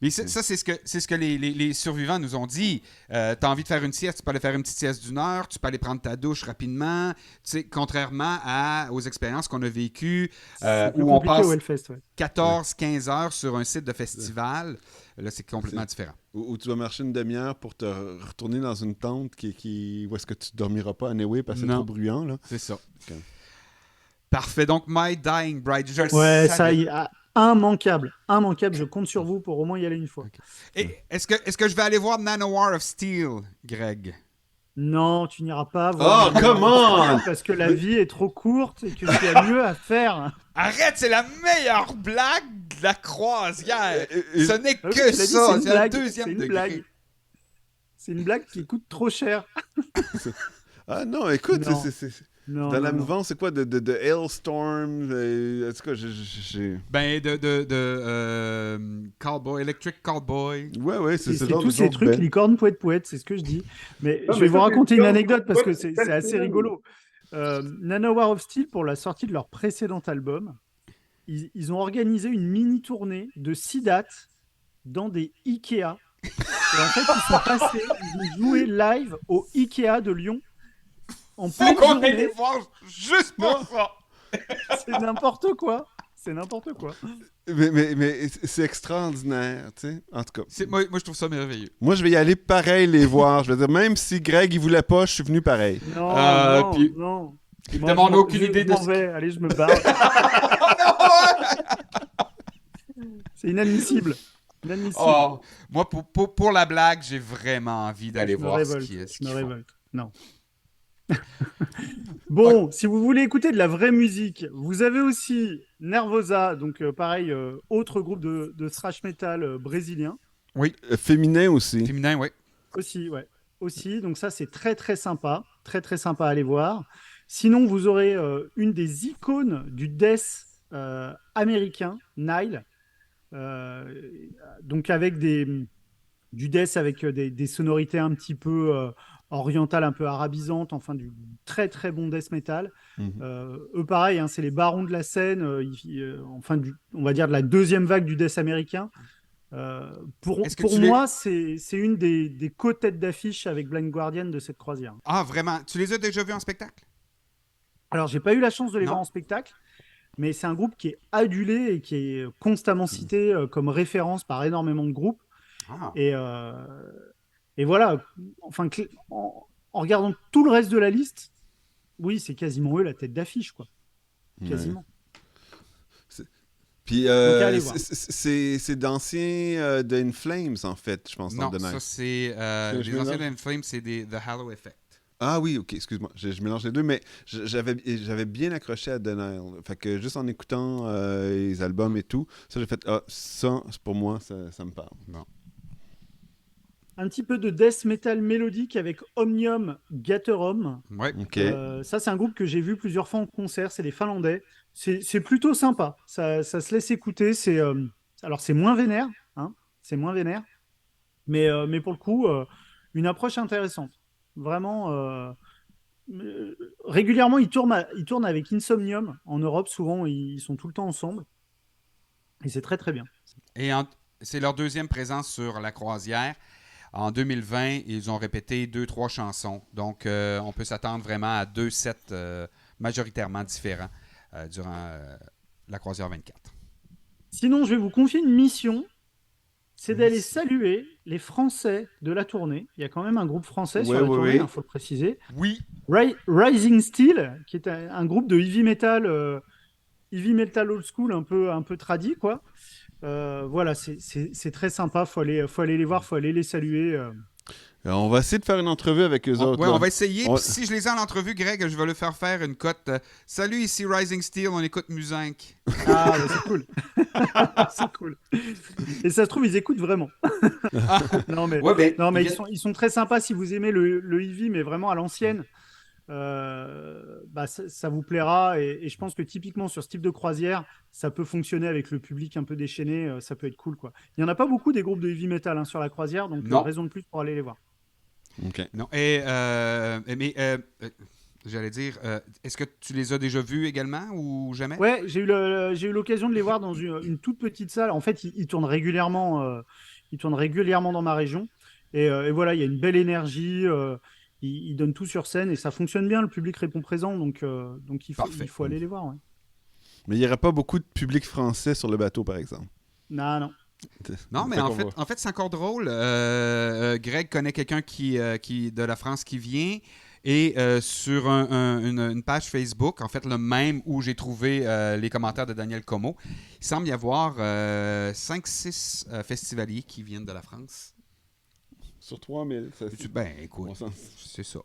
Mais ça, c'est ce que les survivants nous ont dit. T'as envie de faire une sieste, tu peux aller faire une petite sieste d'1 heure, tu peux aller prendre ta douche rapidement. Tu sais, contrairement aux expériences qu'on a vécues où on passe 14-15 heures sur un site de festival, là, c'est complètement différent. Où tu vas marcher une demi-heure pour te retourner dans une tente où est-ce que tu ne dormiras pas anyway parce que c'est trop bruyant. Là. C'est ça. Okay. Parfait. Donc, My Dying Bride, je le savais. Ça y est. Immanquable, je compte sur vous pour au moins y aller une fois. Okay. Et est-ce que je vais aller voir Nanowar of Steel, Greg? Non, tu n'iras pas voir. Oh, come on! Parce que la vie est trop courte et que tu as mieux à faire. Arrête, c'est la meilleure blague de la croisière. Ce n'est que ça, c'est la deuxième degré. Blague. C'est une blague qui coûte trop cher. Ah non, écoute, non. Dans la mouvance, c'est quoi de Hailstorm? En tout cas, j'ai. Ben, Cowboy, Electric Cowboy. Ouais, c'est tous ces trucs, licorne, poète, c'est ce que je dis. Mais je vais vous raconter une anecdote parce que c'est assez rigolo. Nanowar of Steel, pour la sortie de leur précédent album, ils ont organisé une mini-tournée de 6 dates dans des Ikea. Et en fait, ils sont passés, ils ont joué live au Ikea de Lyon. Faut qu'on aille les voir juste pour ça. C'est n'importe quoi. Mais c'est extraordinaire, tu sais. En tout cas. Moi, je trouve ça merveilleux. Moi, je vais y aller pareil les voir. Je veux dire, même si Greg, il voulait pas, je suis venu pareil. Non. Il me demande aucune idée de ce... Allez, je me barre. C'est inadmissible. Oh, moi, pour la blague, j'ai vraiment envie d'aller voir ce qu'ils font. Je me révolte. Non. Bon, si vous voulez écouter de la vraie musique, vous avez aussi Nervosa, donc pareil, autre groupe de thrash metal brésilien. Oui, féminin aussi. Féminin, oui. Aussi, donc ça c'est très très sympa à aller voir. Sinon, vous aurez une des icônes du death américain, Nile, donc avec du death avec des sonorités un petit peu orientale, un peu arabisante, enfin du très très bon death metal. Eux pareil, c'est les barons de la scène, on va dire de la deuxième vague du death américain. Pour Est-ce que pour tu les... moi, c'est une des co-têtes d'affiche avec Blind Guardian de cette croisière. Ah, vraiment? Tu les as déjà vus en spectacle? Alors, j'ai pas eu la chance de les voir Non? en spectacle, mais c'est un groupe qui est adulé et qui est constamment cité comme référence par énormément de groupes. Ah, Et, euh, et voilà, enfin, en regardant tout le reste de la liste, oui, c'est quasiment eux la tête d'affiche, quoi. Ouais. Quasiment. Puis Donc, allez voir. c'est d'anciens de In Flames, en fait, je pense, dans non, The ça Night. c'est... Je les anciens mélange. de Flame, c'est The Halo Effect. Ah oui, ok, excuse-moi, je mélange les deux, mais j'avais bien accroché à Denial. Fait que juste en écoutant les albums et tout, ça j'ai fait, ah, ça, c'est pour moi, ça me parle. Bon. Un petit peu de death metal mélodique avec Omnium Gatherum. Ouais. Ok. Ça, c'est un groupe que j'ai vu plusieurs fois en concert. C'est des Finlandais. C'est plutôt sympa. Ça se laisse écouter. Alors, c'est moins vénère. Hein, c'est moins vénère. Mais pour le coup, une approche intéressante. Vraiment. Régulièrement, ils tournent avec Insomnium. En Europe, souvent, ils sont tout le temps ensemble. Et c'est très, très bien. Et c'est leur deuxième présence sur la croisière. En 2020, ils ont répété 2-3 chansons. Donc, on peut s'attendre vraiment à 2 sets majoritairement différents durant la croisière 24. Sinon, je vais vous confier une mission. C'est d'aller Mission. saluer les Français de la tournée. Il y a quand même un groupe français Ouais, sur la ouais, tournée, ouais. il faut le préciser. Oui. Rising Steel, qui est un groupe de heavy metal old school, un peu tradi, quoi. Voilà, c'est très sympa. Faut aller les voir, faut aller les saluer. On va essayer de faire une entrevue avec eux autres. Ouais, Là. on va essayer. On- Puis si je les ai en entrevue, Greg, je vais le faire une cote. Salut, ici Rising Steel, on écoute Musinque. Ah, ouais, c'est cool. C'est cool. Et ça se trouve, ils écoutent vraiment. Ah, Non, mais, ouais, ben, non, mais ils sont très sympas si vous aimez le heavy, mais vraiment à l'ancienne. Bah, ça vous plaira. Et je pense que typiquement sur ce type de croisière, ça peut fonctionner avec le public un peu déchaîné. Ça peut être cool, quoi. Il n'y en a pas beaucoup des groupes de heavy metal hein, sur la croisière, donc non. raison de plus pour aller les voir. Ok. Non. J'allais dire, est-ce que tu les as déjà vus également ou jamais? Ouais, j'ai eu l'occasion de les voir dans une toute petite salle. En fait, ils tournent régulièrement, dans ma région. Et voilà, il y a une belle énergie. Ils donnent tout sur scène et ça fonctionne bien. Le public répond présent, donc Parfait. il faut aller les voir. Ouais. Mais il n'y aurait pas beaucoup de public français sur le bateau, par exemple. Non, non. Non, mais Fait en qu'on fait, va- en fait, c'est encore drôle. Greg connaît quelqu'un qui de la France qui vient. Et sur une page Facebook, en fait, le même où j'ai trouvé les commentaires de Daniel Como, il semble y avoir 5-6 festivaliers qui viennent de la France. Sur 3000. Ben, écoute, on s'en- c'est ça.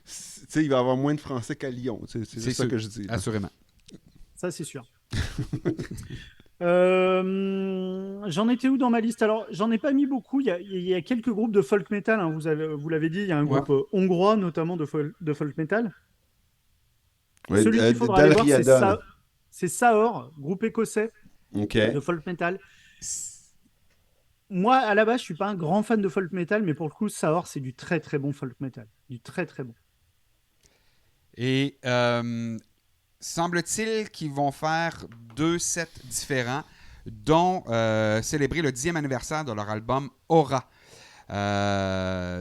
Tu sais, il va y avoir moins de Français qu'à Lyon. C'est C'est juste ça sûr. que je dis. là. Assurément. Ça, c'est sûr. J'en étais où dans ma liste? Alors, j'en ai pas mis beaucoup. Il y a quelques groupes de folk metal. Hein, vous l'avez dit, il y a un Ouais. groupe hongrois, notamment de folk metal. Ouais, Celui qu'il faudra aller voir, Dalriada. c'est Saor, groupe écossais Ok. de folk metal. Moi, à la base, je suis pas un grand fan de folk metal, mais pour le coup, Saor, c'est du très très bon folk metal. Du très très bon. Et semble-t-il qu'ils vont faire 2 sets différents, dont célébrer le 10e anniversaire de leur album Aura.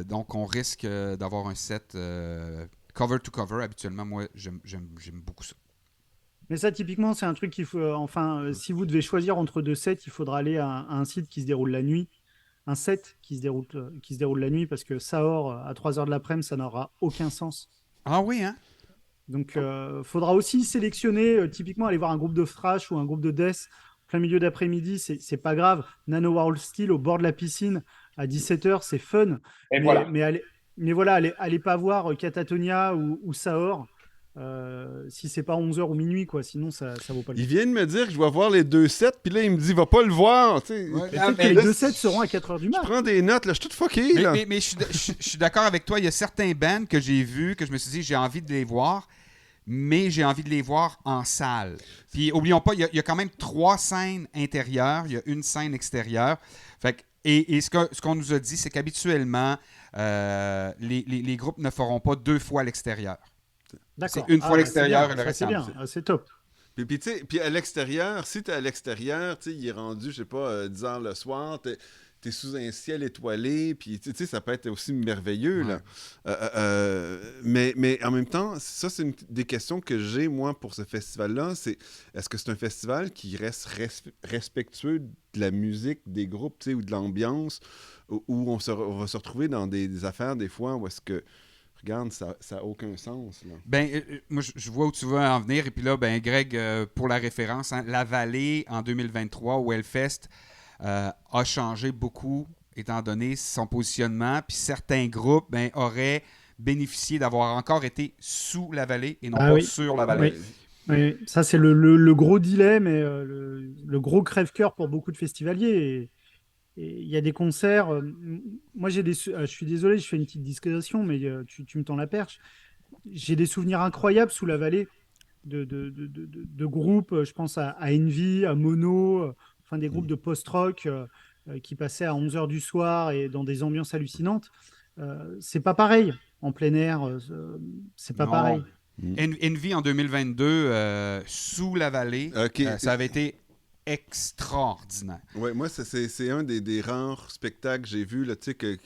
Donc, on risque d'avoir un set cover to cover. Habituellement, moi, j'aime beaucoup ça. Mais ça, typiquement, c'est un truc qu'il faut. Si vous devez choisir entre deux sets, il faudra aller à un site qui se déroule la nuit. Un set qui se déroule la nuit, parce que Saor, à 3 heures de l'après-midi, ça n'aura aucun sens. Ah oui, hein? Donc, faudra aussi sélectionner, typiquement, aller voir un groupe de thrash ou un groupe de death plein milieu d'après-midi, c'est pas grave. Nano Warhol Steel au bord de la piscine à 17h, c'est fun. Et Mais, voilà. mais voilà, allez pas voir Catatonia ou Saor si c'est pas 11h ou minuit, quoi. Sinon, ça vaut pas le Il coup. vient de me dire que je vais voir les 2 sets, puis là, il me dit, va pas le voir. Tu sais. Ouais. Mais Ah, peut-être que mais les là, deux sets seront à 4h du Je mat. prends des notes, là, je suis tout fucké, là. Mais je suis d'accord avec toi. Il y a certains bands que j'ai vus, que je me suis dit, j'ai envie de les voir, mais j'ai envie de les voir en salle. Puis, oublions pas, il y a quand même 3 scènes intérieures, il y a une scène extérieure. Fait que, et ce qu'on nous a dit, c'est qu'habituellement, les groupes ne feront pas 2 fois à l'extérieur. D'accord. C'est une fois à bah, l'extérieur c'est et le bien. reste Ça, en c'est dedans. bien. Ah, c'est top. Puis, tu sais, puis à l'extérieur, si t'es à l'extérieur, tu sais, il est rendu, je sais pas, 10 heures le soir, t'es sous un ciel étoilé, puis tu sais, ça peut être aussi merveilleux, là. Mais en même temps, ça, c'est une des questions que j'ai, moi, pour ce festival-là, c'est est-ce que c'est un festival qui reste respectueux de la musique des groupes, tu sais, ou de l'ambiance, où on va se retrouver dans des affaires, des fois, où est-ce que regarde, ça n'a aucun sens. Là. Ben, moi, je vois où tu veux en venir. Et puis là, ben, Greg, pour la référence, hein, La Vallée, en 2023, au Hellfest, a changé beaucoup, étant donné son positionnement. Puis certains groupes auraient bénéficié d'avoir encore été sous La Vallée et non pas sur La Vallée. Oui. Ça, c'est le gros dilemme et le gros crève-cœur pour beaucoup de festivaliers. Et il y a des concerts. Moi, je suis désolé, je fais une petite digression, mais tu me tends la perche. J'ai des souvenirs incroyables sous La Vallée de groupes. Je pense à Envy, à Mono, enfin des groupes de post-rock qui passaient à 11h du soir et dans des ambiances hallucinantes. C'est pas pareil. En plein air, c'est pas pareil. Envy en 2022, sous La Vallée, ça avait été extraordinaire. Oui, moi, c'est un des rares spectacles que j'ai vus, là, tu sais, que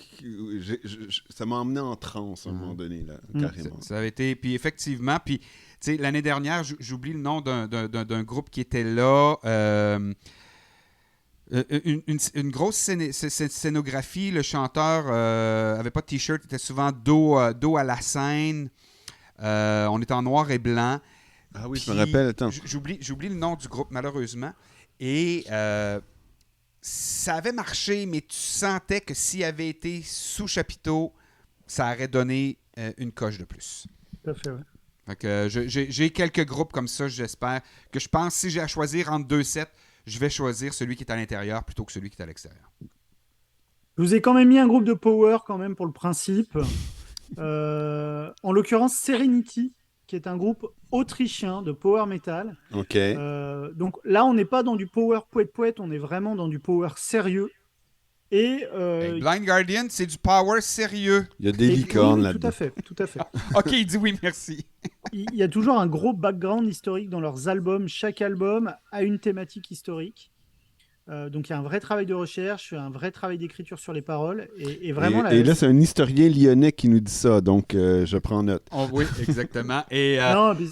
ça m'a emmené en transe à un moment donné, là, carrément. Ça avait été, puis effectivement, puis, tu sais, l'année dernière, j'oublie le nom d'un groupe qui était là, une grosse scénographie, le chanteur avait pas de t-shirt, était souvent dos à la scène, on était en noir et blanc. Ah oui, je me rappelle, attends. J'oublie le nom du groupe, malheureusement. Et ça avait marché, mais tu sentais que s'il avait été sous chapiteau, ça aurait donné une coche de plus. Tout à fait, ouais. Fait que j'ai quelques groupes comme ça, j'espère. Que je pense, si j'ai à choisir entre deux sets, je vais choisir celui qui est à l'intérieur plutôt que celui qui est à l'extérieur. Je vous ai quand même mis un groupe de power quand même pour le principe. En l'occurrence, Serenity, qui est un groupe autrichien de power metal. OK. Donc là, on n'est pas dans du power poète-poète, on est vraiment dans du power sérieux. Et Blind Guardian, c'est du power sérieux. Il y a des licornes là-dedans. Tout à fait. OK, il dit oui, merci. Il y a toujours un gros background historique dans leurs albums. Chaque album a une thématique historique. Donc il y a un vrai travail de recherche, un vrai travail d'écriture sur les paroles. Et vraiment, et là, c'est un historien lyonnais qui nous dit ça, donc je prends note. Oh, oui, exactement. Et, non, mais...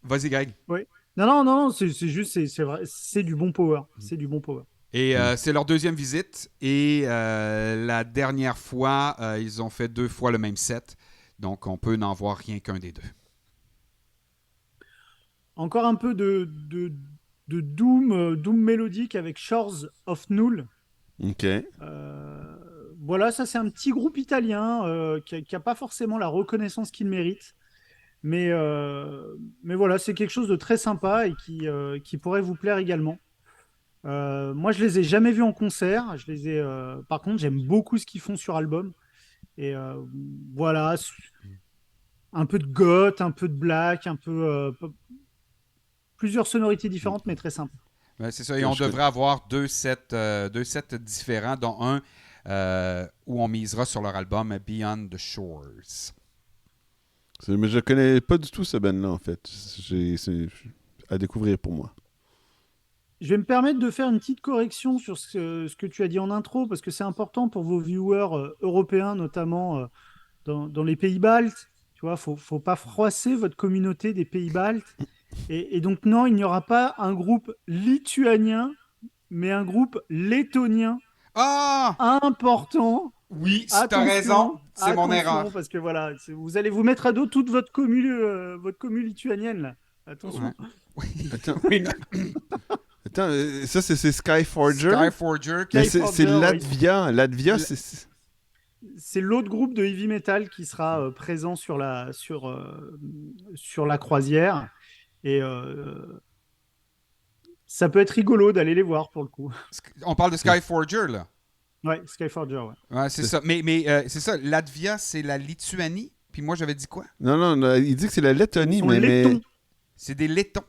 Vas-y, Greg. Oui. Non, c'est juste, c'est vrai, c'est du bon power. C'est du bon power. Et c'est leur deuxième visite. Et la dernière fois, ils ont fait 2 fois le même set. Donc, on peut n'en voir rien qu'un des deux. Encore un peu de doom mélodique avec Shores of Null. OK. Voilà, ça c'est un petit groupe italien qui n'a pas forcément la reconnaissance qu'il mérite. Mais voilà, c'est quelque chose de très sympa et qui pourrait vous plaire également. Moi, je les ai jamais vus en concert. Par contre, j'aime beaucoup ce qu'ils font sur album. Et voilà, un peu de goth, un peu de black, un peu plusieurs sonorités différentes, mais très simples. Ouais, c'est ça. Et on devrait avoir deux sets différents, dont un où on misera sur leur album Beyond the Shores. Mais je connais pas du tout ce band-là, en fait. C'est à découvrir pour moi. Je vais me permettre de faire une petite correction sur ce que tu as dit en intro, parce que c'est important pour vos viewers européens, notamment dans les pays baltes. Tu vois, faut pas froisser votre communauté des pays baltes. Et donc, non, il n'y aura pas un groupe lituanien, mais un groupe lettonien important. Oui, tu as raison, c'est mon erreur. Parce que voilà, vous allez vous mettre à dos toute votre commu lituanienne, là. Attention. Ouais. Attends, ça c'est Skyforger. Skyforger. C'est Latvia. Oui. Latvia, c'est l'autre groupe de heavy metal qui sera présent sur la croisière. Et ça peut être rigolo d'aller les voir pour le coup. On parle de Skyforger, là. Ouais, Skyforger, ouais. Ouais, c'est ça. Mais c'est ça, Latvia, c'est la Lituanie. Puis moi, j'avais dit quoi? Non, il dit que c'est la Lettonie, mais... C'est des Lettons.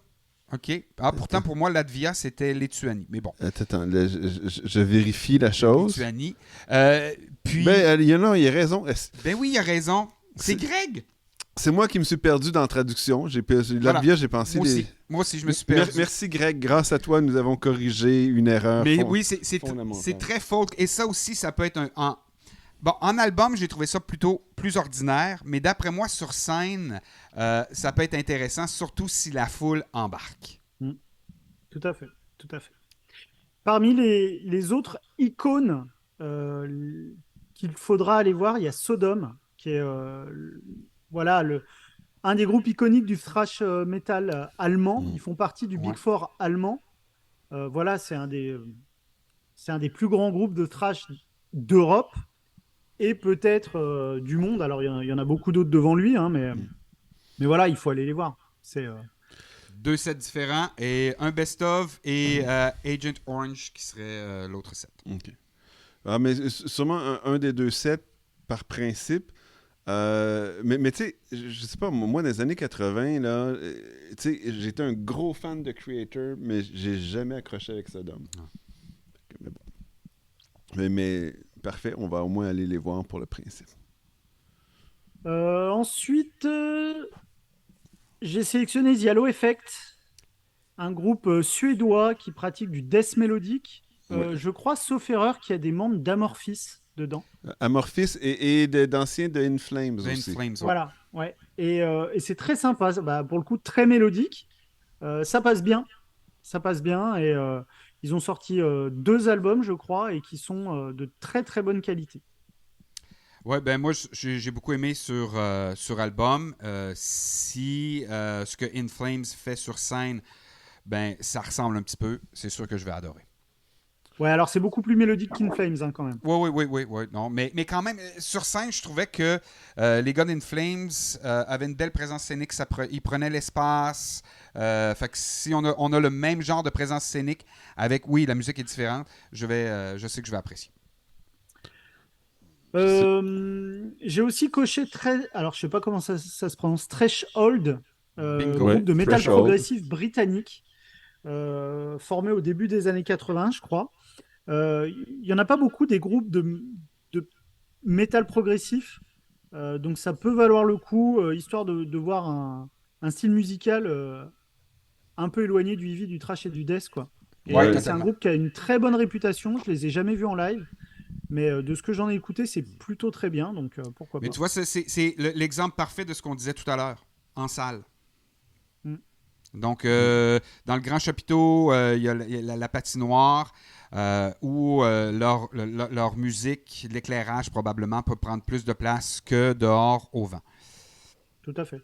OK. Pourtant, pour moi, Latvia, c'était Lituanie. Mais bon. Attends, là, je vérifie la chose. Lituanie. Puis... Ben, il a raison. Ben oui, il a raison. C'est Greg. C'est moi qui me suis perdu dans la traduction. Voilà. J'ai pensé Moi aussi, je me suis perdu. Merci Greg, grâce à toi, nous avons corrigé une erreur. Mais oui, c'est fondamentale. très folk. Et ça aussi, ça peut être Bon, en album, j'ai trouvé ça plutôt plus ordinaire, mais d'après moi, sur scène, ça peut être intéressant, surtout si la foule embarque. Tout à fait, tout à fait. Parmi les autres icônes qu'il faudra aller voir, il y a Sodom, qui est voilà, un des groupes iconiques du thrash metal allemand. Ils font partie du Big Four allemand. Voilà, c'est un des plus grands groupes de thrash d'Europe et peut-être du monde. Alors, il y en a beaucoup d'autres devant lui, hein, mais voilà, il faut aller les voir. C'est 2 sets différents et un best-of et Agent Orange qui serait l'autre set. OK. Mais sûrement un des 2 sets par principe. Mais tu sais, je sais pas, moi, dans les années 80, là, tu sais, j'étais un gros fan de Creator, mais j'ai jamais accroché avec Sodom. Mais bon. Mais parfait, on va au moins aller les voir pour le principe. ensuite, j'ai sélectionné The Halo Effect, un groupe suédois qui pratique du death mélodique. Ouais. Je crois, sauf erreur, qu'il y a des membres d'Amorphis dedans. Amorphis et d'anciens de In Flames The aussi. In Flames, ouais. Voilà, ouais. Et c'est très sympa, bah, pour le coup, très mélodique. Ça passe bien. Ça passe bien. Et ils ont sorti 2 albums, je crois, et qui sont de très très bonne qualité. Ouais, ben moi, j'ai beaucoup aimé sur album. Si ce que In Flames fait sur scène, ben ça ressemble un petit peu, c'est sûr que je vais adorer. Ouais, alors c'est beaucoup plus mélodique qu'In Flames, hein, quand même. Oui, non. Mais quand même, sur scène, je trouvais que les gars d'In Flames avaient une belle présence scénique. Ils prenaient l'espace. Fait que si on a le même genre de présence scénique avec, oui, la musique est différente, je sais que je vais apprécier. J'ai aussi coché alors je sais pas comment ça se prononce, Threshold, Bingo. groupe de métal Threshold. progressif britannique, formé au début des années 80, je crois. Il y en a pas beaucoup des groupes de métal progressif, donc ça peut valoir le coup, histoire de voir un style musical un peu éloigné du heavy, du thrash et du death, quoi. Et Ouais, c'est un totalement. groupe qui a une très bonne réputation. Je les ai jamais vus en live, mais de ce que j'en ai écouté, c'est plutôt très bien, donc pourquoi Mais pas. tu vois, c'est l'exemple parfait de ce qu'on disait tout à l'heure, en salle. Mm. Donc, dans le grand chapiteau, il y a la patinoire où leur musique, l'éclairage probablement peut prendre plus de place que dehors au vent. Tout à fait.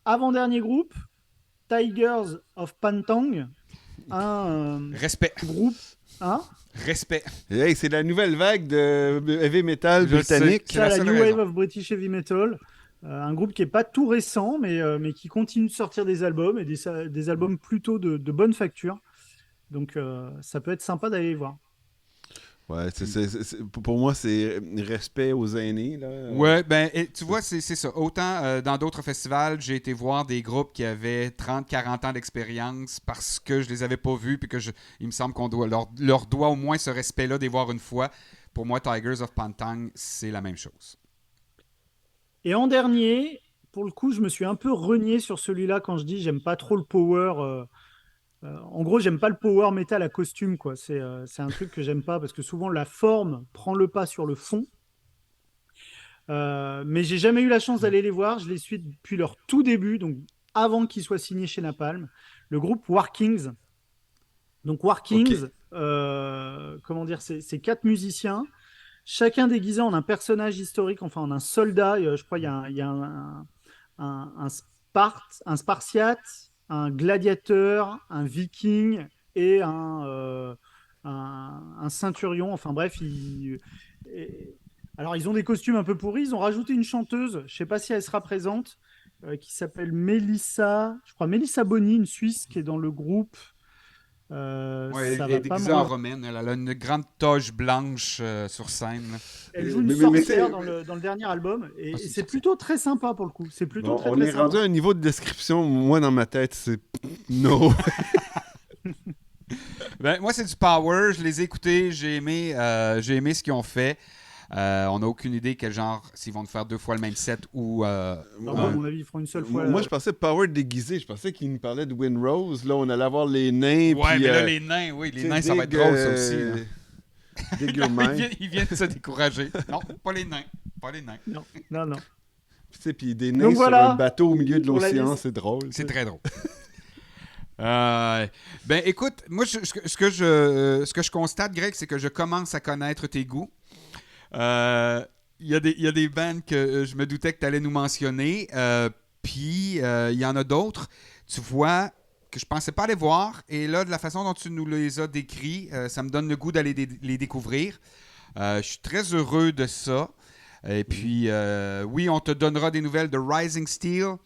Avant-dernier groupe, Tigers of Pantang, un Respect. groupe. Hein? Respect. Hey, c'est la nouvelle vague de heavy metal Je le sais. britannique. C'est la Ça, la seule New raison. Wave of British Heavy Metal. Un groupe qui n'est pas tout récent, mais qui continue de sortir des albums, et des albums plutôt de bonne facture. Donc ça peut être sympa d'aller les voir. Ouais, pour moi, c'est respect aux aînés. Là. Ouais, ben, tu vois, c'est ça. Autant dans d'autres festivals, j'ai été voir des groupes qui avaient 30-40 ans d'expérience parce que je les avais pas vus, puis que il me semble qu'on leur doit au moins ce respect-là de les voir une fois. Pour moi, Tigers of Pantang, c'est la même chose. Et en dernier, pour le coup, je me suis un peu renié sur celui-là quand je dis j'aime pas trop le power. En gros, j'aime pas le power metal à costume, quoi. C'est un truc que j'aime pas parce que souvent la forme prend le pas sur le fond. Mais j'ai jamais eu la chance d'aller les voir. Je les suis depuis leur tout début, donc avant qu'ils soient signés chez Napalm. Le groupe Warkings. Donc Warkings, comment dire, c'est 4 musiciens, chacun déguisé en un personnage historique, enfin en un soldat. Je crois il y a un Spartiate, un gladiateur, un viking et un centurion. Enfin bref, alors ils ont des costumes un peu pourris. Ils ont rajouté une chanteuse, je sais pas si elle sera présente, qui s'appelle Mélissa, je crois Mélissa Boni, une Suisse qui est dans le groupe. Ouais, Ça elle est va pas déguisée me en romaine. Elle a une grande toge blanche sur scène. Elle joue une Mais sorcière dans le dernier album, et c'est une c'est sorcière. plutôt très sympa pour le coup. C'est plutôt Bon, très on très est sympa. rendu à un niveau de description, moi, dans ma tête, c'est no. Ben, moi, c'est du power. Je les ai écoutés. J'ai aimé ce qu'ils ont fait. On n'a aucune idée quel genre, s'ils vont nous faire 2 fois le même set ou... À mon avis, ils feront une seule fois. Moi, je pensais Power déguisé. Je pensais qu'il nous parlait de Windrose. Là, on allait avoir les nains. Ouais, puis, mais là, les nains, oui, les nains, ça va être drôle, ça aussi. Là. Dégueulement. Ils viennent de se décourager. Non, pas les nains. Pas les nains. Non. Puis des nains Donc sur voilà, un bateau au milieu de pour la l'océan, liste. c'est drôle. C'est très drôle. Ben écoute, moi ce que je constate, Greg, c'est que je commence à connaître tes goûts. Il y a des bands que je me doutais que tu allais nous mentionner, puis il y en a d'autres, tu vois, que je pensais pas aller voir, et là, de la façon dont tu nous les as décrits, ça me donne le goût d'aller les découvrir. Je suis très heureux de ça. Et puis, oui, on te donnera des nouvelles de Rising Steel,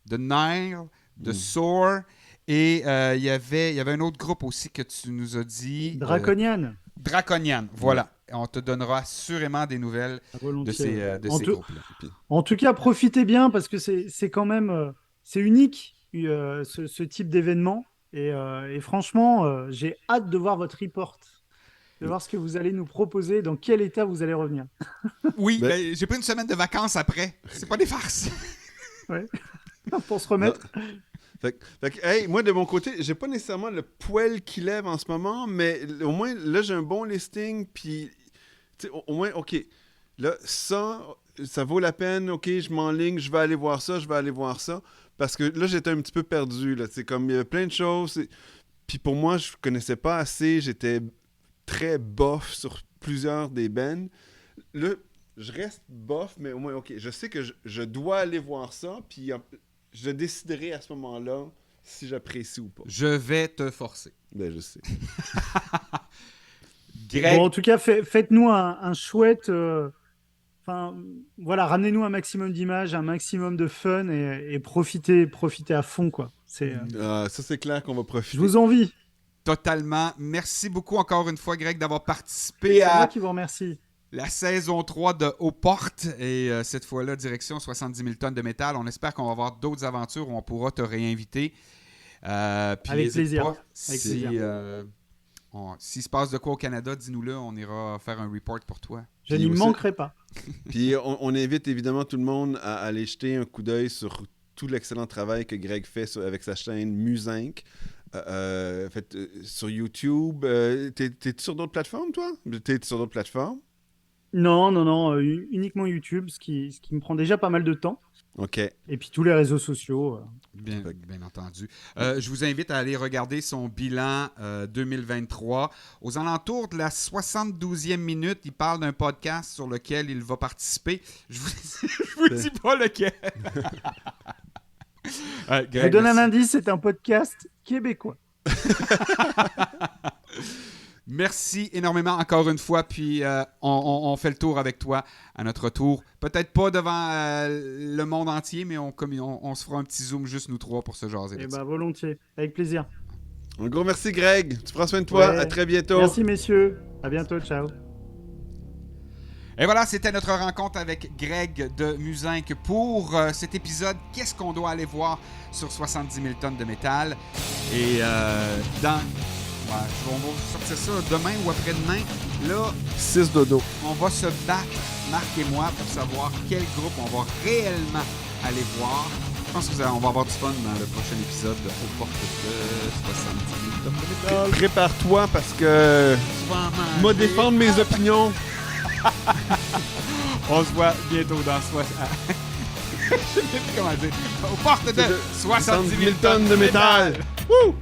de Nile, de Soar. Et il y avait un autre groupe aussi que tu nous as dit. Draconian. Draconian, voilà. On te donnera assurément des nouvelles de ces groupes-là. En tout cas, profitez bien parce que c'est quand même c'est unique ce type d'événement. Et franchement, j'ai hâte de voir votre report. De voir ce que vous allez nous proposer, dans quel état vous allez revenir. Oui, j'ai pris une semaine de vacances après. C'est pas des farces. Ouais. Pour se remettre. Fait que, hey, moi, de mon côté, j'ai pas nécessairement le poil qui lève en ce moment, mais au moins, là, j'ai un bon listing, puis, au moins, OK, là, ça vaut la peine, OK, je m'enligne, je vais aller voir ça, parce que là, j'étais un petit peu perdu, là, comme, il y a plein de choses, puis pour moi, je connaissais pas assez, j'étais très bof sur plusieurs des bands. Là, je reste bof, mais au moins, OK, je sais que je dois aller voir ça, puis je déciderai à ce moment-là si j'apprécie ou pas. Je vais te forcer. Ben, je sais. Greg. Bon, en tout cas, faites-nous un chouette... voilà, ramenez-nous un maximum d'images, un maximum de fun et profitez à fond, quoi. Ça, c'est clair qu'on va profiter. Je vous envie. Totalement. Merci beaucoup encore une fois, Greg, d'avoir participé à... C'est moi qui vous remercie. La saison 3 de Aux Portes, et cette fois-là, direction 70 000 tonnes de métal. On espère qu'on va avoir d'autres aventures où on pourra te réinviter. Avec plaisir. S'il se passe de quoi au Canada, dis-nous-le, on ira faire un report pour toi. Je n'y manquerai pas. Puis on invite évidemment tout le monde à aller jeter un coup d'œil sur tout l'excellent travail que Greg fait avec sa chaîne Musinc. Sur YouTube. T'es sur d'autres plateformes, toi? T'es sur d'autres plateformes? Non, uniquement YouTube, ce qui me prend déjà pas mal de temps. OK. Et puis tous les réseaux sociaux. Bien entendu. Je vous invite à aller regarder son bilan 2023. Aux alentours de la 72e minute, il parle d'un podcast sur lequel il va participer. Je vous dis pas lequel. Greg, je donne un indice, c'est un podcast québécois. Merci énormément encore une fois, puis on fait le tour avec toi à notre tour. Peut-être pas devant le monde entier, mais on se fera un petit zoom juste nous trois pour se jaser. Eh bien, volontiers, avec plaisir. Un gros merci Greg, tu prends soin de toi, à très bientôt. Merci messieurs, à bientôt, ciao. Et voilà, c'était notre rencontre avec Greg de Musinc pour cet épisode. Qu'est-ce qu'on doit aller voir sur 70 000 tonnes de métal? Et on va sortir ça demain ou après-demain. Là, 6 dodo. On va se battre, Marc et moi, pour savoir quel groupe on va réellement aller voir. Je pense qu'on va avoir du fun dans le prochain épisode de Aux Portes de 70 000 tonnes de métal. Prépare-toi parce que moi défendre mes opinions. On se voit bientôt dans je sais plus comment dire. Aux portes de 70 000 tonnes de métal. Wouh!